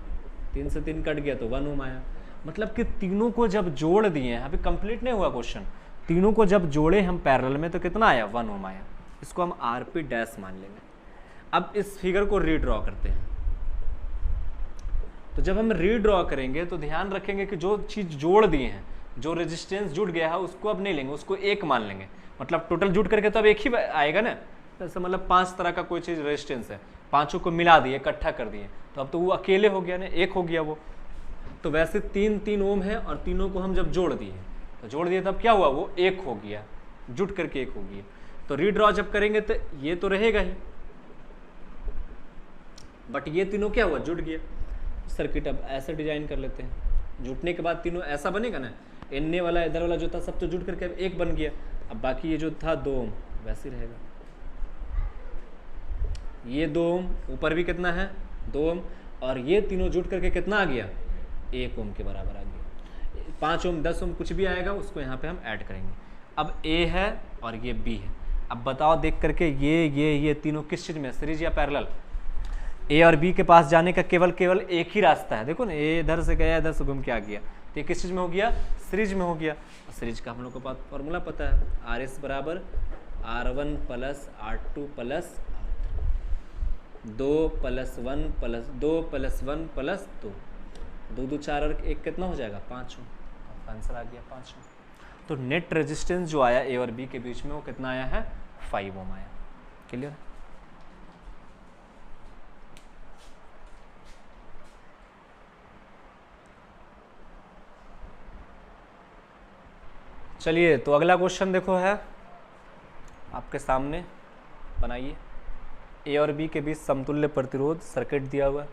3 से 3 कट गया तो 1 ओम आया। मतलब कि तीनों को जब जोड़ दिए, अभी कंप्लीट नहीं हुआ क्वेश्चन, तीनों को जब जोड़े हम पैरेलल में तो कितना आया? 1 ओम आया। इसको हम RP डैश मान लेंगे। अब इस फिगर को रीड्रॉ करते हैं। तो जब हम रीड्रॉ करेंगे तो ध्यान रखेंगे कि जो चीज़ जोड़ दिए हैं, जो रेजिस्टेंस जुड़ गया है, उसको अब नहीं लेंगे, उसको एक मान लेंगे। मतलब टोटल जुड़ करके तो अब एक ही आएगा ना। जैसे मतलब 5 तरह का कोई चीज़ रेजिस्टेंस है, पांचों को मिला दिए, इकट्ठा कर दिए, तो अब तो वो अकेले हो गया ना, एक हो गया वो। तो वैसे 3 ओम है और तीनों को हम जब जोड़ दिए, तो जोड़ दिए तब क्या हुआ? वो एक हो गया, जुट करके एक हो गया। तो रीड्रॉ जब करेंगे तो ये तो रहेगा ही, बट ये तीनों क्या हुआ? जुट गया। सर्किट अब ऐसे डिजाइन कर लेते हैं, जुटने के बाद तीनों ऐसा बनेगा ना, इनने वाला इधर वाला जो था सब तो जुट करके अब एक बन गया। अब बाकी ये जो था 2 ओम वैसे ही रहेगा। ये 2 ओम, ऊपर भी कितना है? 2 ओम, और ये तीनों जुट करके कितना आ गया? 1 ओम के बराबर आ गया। 5 ओम 10 ओम कुछ भी आएगा उसको यहाँ पे हम ऐड करेंगे। अब A है और ये B है। अब बताओ देख करके ये तीनों किस चीज़ में है? सीरीज या पैरेलल? A और B के पास जाने का केवल एक ही रास्ता है। देखो ना, A इधर से गया, इधर से घूम के आ गया, तो ये किस चीज़ में हो गया? सीरीज में हो गया। सीरीज का हम लोग को फॉर्मूला पता है, RS बराबर R1 plus R2 plus 2 plus 1 plus 2 plus 1 plus 2, 2 2 4 और 1 कितना हो जाएगा? 5 ओम। आंसर आ गया 5 ओम। तो नेट रेजिस्टेंस जो आया A और B के बीच में वो कितना आया है? 5 ओम आया। क्लियर? चलिए, तो अगला क्वेश्चन देखो है आपके सामने, बनाइए। A और B के बीच समतुल्य प्रतिरोध सर्किट दिया हुआ है।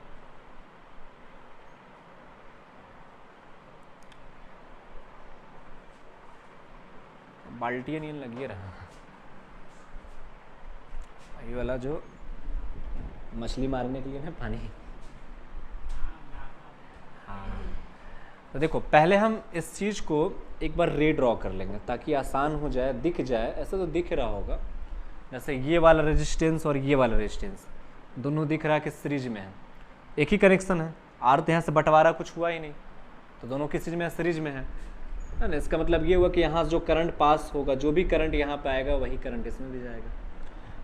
बाल्टी नहीं लगी रहा, ये वाला जो मछली मारने के लिए ना पानी। हाँ, तो देखो पहले हम इस चीज़ को एक बार रीड्रॉ कर लेंगे ताकि आसान हो जाए, दिख जाए। ऐसा तो दिख रहा होगा, जैसे ये वाला रेजिस्टेंस और ये वाला रेजिस्टेंस दोनों दिख रहा है कि सीरीज में है, एक ही कनेक्शन है। आर तो यहाँ से बंटवारा कुछ हुआ ही नहीं, तो दोनों किस चीज़ में है? सीरीज में है ना। इसका मतलब ये हुआ कि यहाँ जो करंट पास होगा, जो भी करंट यहाँ पे आएगा वही करंट इसमें भी जाएगा।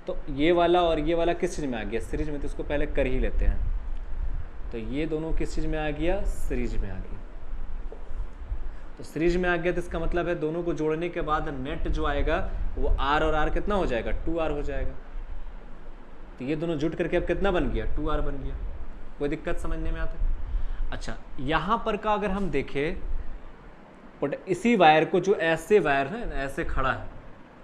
तो ये वाला और ये वाला किस चीज़ में आ गया? सीरीज में। तो इसको पहले कर ही लेते हैं। तो ये दोनों किस चीज़ में आ गया? सीरीज में आ गया। तो सीरीज में आ गया तो इसका मतलब है दोनों को जोड़ने के बाद नेट जो आएगा वो R और R कितना हो जाएगा? 2R हो जाएगा। तो ये दोनों जुट करके अब कितना बन गया? 2R बन गया। कोई दिक्कत समझने में आता है? अच्छा, यहाँ पर का अगर हम देखें, इसी वायर को, जो ऐसे वायर है ऐसे खड़ा है,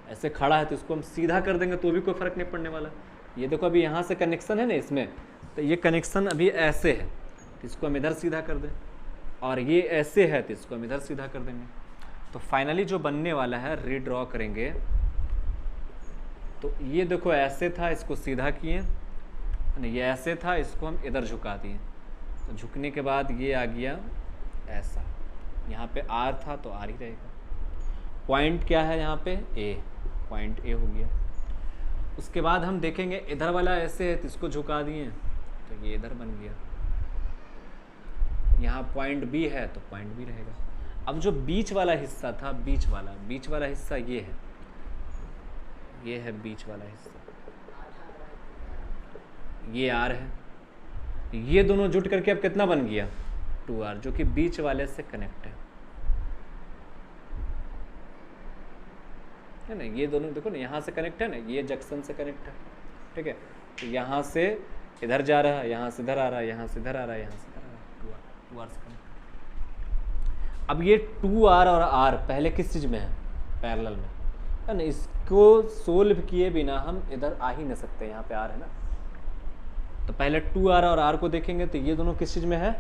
ऐसे खड़ा है, तो इसको हम सीधा कर देंगे तो भी कोई फर्क नहीं पड़ने वाला। ये देखो अभी यहाँ से कनेक्शन है ना इसमें, तो ये कनेक्शन अभी ऐसे है, तो इसको हम इधर सीधा कर दें, और ये ऐसे है तो इसको हम इधर सीधा कर देंगे। तो फाइनली जो बनने वाला है, रीड्रॉ करेंगे तो ये देखो ऐसे था, इसको सीधा किए, ये ऐसे था, इसको हम इधर झुका दिए, तो झुकने के बाद ये आ गया ऐसा। यहाँ पे R था तो R ही रहेगा। पॉइंट क्या है यहाँ पे? A, पॉइंट A हो गया। उसके बाद हम देखेंगे इधर वाला ऐसे है तो इसको झुका दिए तो ये इधर बन गया, यहाँ पॉइंट बी है तो पॉइंट बी रहेगा। अब जो बीच वाला हिस्सा था, बीच वाला हिस्सा ये है बीच वाला हिस्सा, ये आर है, ये दोनों जुट करके अब कितना बन गया 2r, जो कि बीच वाले से कनेक्ट है ना। ये दोनों देखो ना यहाँ से कनेक्ट है ना, ये जंक्शन से कनेक्ट है, ठीक है। तो यहाँ से इधर जा रहा है, यहाँ से इधर आ रहा है, यहाँ से इधर आ रहा है, यहाँ से इधर आ रहा है, 2r से कनेक्ट। अब ये 2r और r पहले किस चीज़ में है, पैरेलल में है ना। इसको सोल्व किए बिना हम इधर आ ही नहीं सकते, यहाँ पे r है ना। तो पहले 2r और r को देखेंगे तो ये दोनों किस चीज़ में है,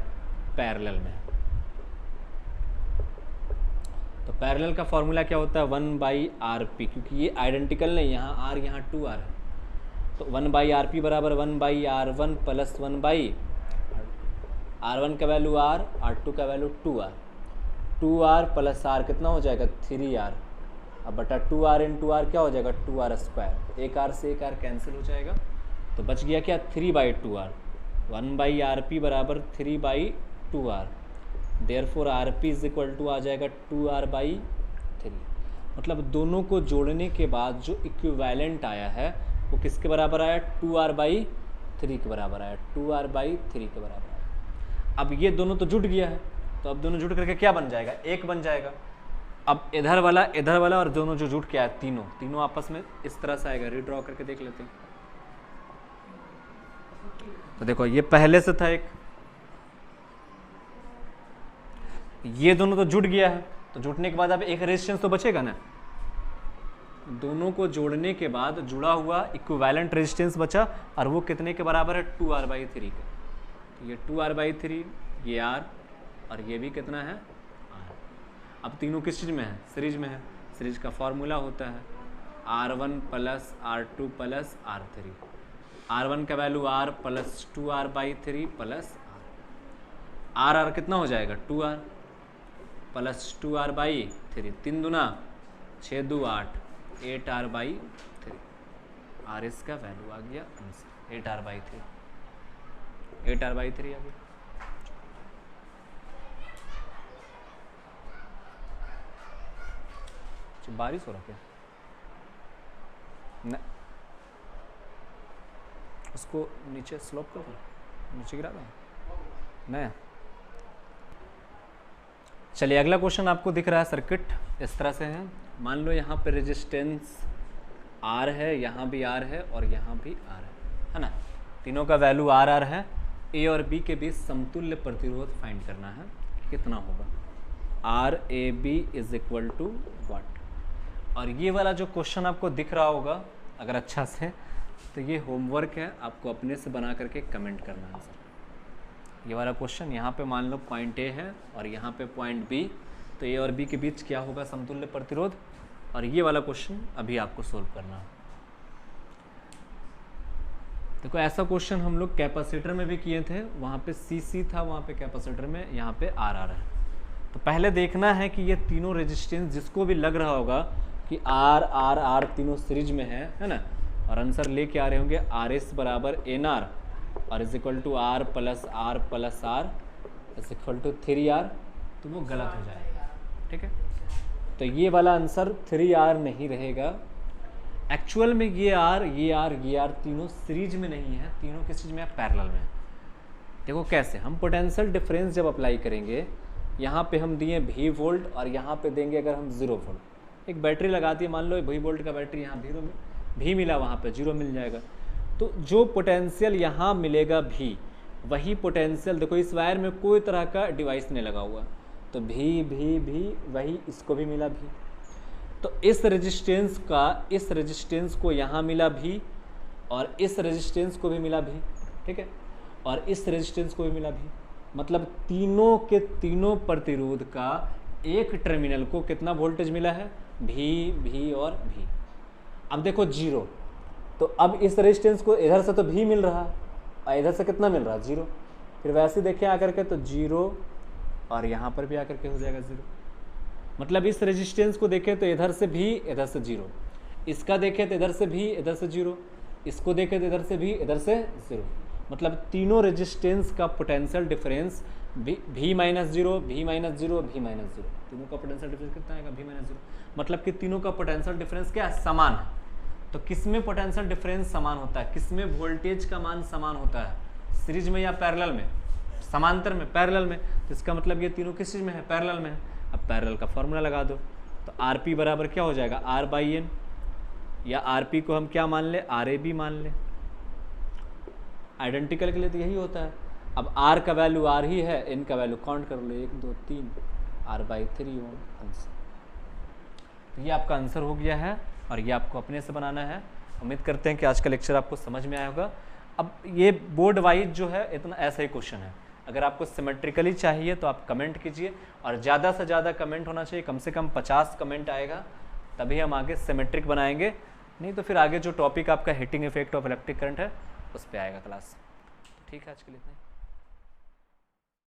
पैरेलल में है। तो पैरेलल का फॉर्मूला क्या होता है 1/rp, क्योंकि ये आइडेंटिकल नहीं, यहाँ r यहाँ 2r है, तो 1/rp बराबर 1/r1 प्लस 1/r1 का वैल्यू r, r2 का value 2r, 2r plus r कितना हो जाएगा 3r, अब बटा 2r इंटू r क्या हो जाएगा 2r स्क्वायर, एक r से एक r कैंसिल हो जाएगा, तो बच गया क्या 3/2r, 1/rp बराबर 3/2r, therefore rp is equal to आ जाएगा 2r/3। मतलब दोनों को जोड़ने के बाद जो इक्विवेलेंट आया है वो किसके बराबर आया, 2r/3 के बराबर आया, 2r/3 के बराबर आया। अब ये दोनों तो जुट गया है, तो अब दोनों जुट करके क्या बन जाएगा, एक बन जाएगा। अब इधर वाला और दोनों जो जुट के आया तीनों आपस में इस तरह से आएगा, रीड्रॉ करके देख लेते हैं। तो देखो ये पहले से था एक, ये दोनों तो जुट गया है, तो जुटने के बाद अब एक रेजिस्टेंस तो बचेगा ना, दोनों को जोड़ने के बाद जुड़ा हुआ इक्विवेलेंट रेजिस्टेंस बचा, और वो कितने के बराबर है 2r/3 का। तो ये 2r/3, ये r, और ये भी कितना है r। अब तीनों किस चीज़ में है, सीरीज में है। सीरीज का फॉर्मूला होता है r1 plus r2 plus r3, r1 का value r plus 2r/3 plus r कितना हो जाएगा 2r प्लस 2r/3, 3 दूना 6 2 8, 8r/3, r इसका वैल्यू आ गया आंसर 8r/3, 8r/3 आ गया। बारिश हो रहा क्या, न उसको नीचे स्लोप कर दो, नीचे गिरा दो नहीं। चलिए अगला क्वेश्चन आपको दिख रहा है, सर्किट इस तरह से है। मान लो यहाँ पे रेजिस्टेंस R है, यहाँ भी R है और यहाँ भी R है ना। तीनों का वैल्यू R है। A और B के बीच समतुल्य प्रतिरोध फाइंड करना है, कितना होगा, RAB is equal to what. और ये वाला जो क्वेश्चन आपको दिख रहा होगा अगर अच्छा से, तो ये होमवर्क है, आपको अपने से बना करके कमेंट करना है आंसर। ये वाला क्वेश्चन यहाँ पे मान लो पॉइंट A है और यहाँ पे पॉइंट B, तो A और B के बीच क्या होगा समतुल्य प्रतिरोध, और ये वाला क्वेश्चन अभी आपको सोल्व करना है। देखो ऐसा क्वेश्चन हम लोग कैपेसिटर में भी किए थे, वहाँ पे CC था, वहाँ पे कैपेसिटर में यहाँ पे RR है। तो पहले देखना है कि ये तीनों रेजिस्टेंस जिसको भी लग रहा होगा कि R तीनों सीरीज में है ना, और आंसर लेके आ रहे होंगे RS बराबर NR और is equal to R plus R is equal to 3R, तो वो गलत हो जाएगा, ठीक है। तो ये वाला आंसर 3R नहीं रहेगा। एक्चुअल में ये R तीनों सीरीज में नहीं है, तीनों किस चीज़ में है, पैरेलल में है। देखो कैसे, हम पोटेंशियल डिफरेंस जब अप्लाई करेंगे, यहाँ पे हम दिए V वोल्ट और यहाँ पे देंगे अगर हम 0 वोल्ट। एक बैटरी लगा दी, मान लो V वोल्ट का बैटरी, यहाँ V मिला, वहाँ पे 0 मिल जाएगा। तो जो पोटेंशियल यहाँ मिलेगा V, वही पोटेंशियल, देखो इस वायर में कोई तरह का डिवाइस नहीं लगा हुआ, तो V वही इसको भी मिला V। तो इस रेजिस्टेंस को यहाँ मिला V, और इस रेजिस्टेंस को भी मिला V, ठीक है, और इस रेजिस्टेंस को भी मिला V। मतलब तीनों के तीनों प्रतिरोध का एक टर्मिनल को कितना वोल्टेज मिला है, V और V। अब देखो 0, तो अब इस रेजिस्टेंस को इधर से तो V मिल रहा और इधर से कितना मिल रहा, 0। फिर वैसे देखें आकर के तो 0 और यहाँ पर भी आकर के हो जाएगा 0। मतलब इस रेजिस्टेंस को देखें तो इधर से V, इधर से 0, इसका देखें तो इधर से भी, इधर से 0, इसको देखें तो इधर से भी, इधर से 0। मतलब तीनों रेजिस्टेंस का potential difference V minus 0, V minus 0, V minus 0, तीनों का पोटेंशियल डिफरेंस कितना आएगा? V minus 0। मतलब कि तीनों का पोटेंशियल डिफरेंस क्या है? समान है। तो किसमें पोटेंशियल डिफरेंस समान होता है? किसमें वोल्टेज का मान समान होता है? सीरीज में या पैरेलल में? समांतर में, पैरेलल में। तो इसका मतलब ये तीनों किस चीज में है? पैरेलल में है। अब पैरेलल का फॉर्मूला लगा दो, तो RP बराबर क्या हो जाएगा? R/N, या RP को हम क्या मान ले? RAB मान ले। आइडेंटिकल के लिए तो यही होता है। अब R का वैल्यू R ही है, N का वैल्यू काउंट कर लो, 1 2 3, R/3 ओम आंसर। तो ये आपका आंसर हो गया है और ये आपको अपने से बनाना है। उम्मीद करते हैं कि आज का लेक्चर आपको समझ में आया होगा। अब ये बोर्ड वाइज जो है इतना ऐसा ही क्वेश्चन है। अगर आपको सिमेट्रिकली चाहिए तो आप कमेंट कीजिए, और ज़्यादा से ज़्यादा कमेंट होना चाहिए, कम से कम 50 कमेंट आएगा तभी हम आगे सिमेट्रिक बनाएंगे, नहीं तो फिर आगे जो टॉपिक आपका heating effect of electric current है उस पर आएगा क्लास। ठीक है, आज के लिए इतना ही।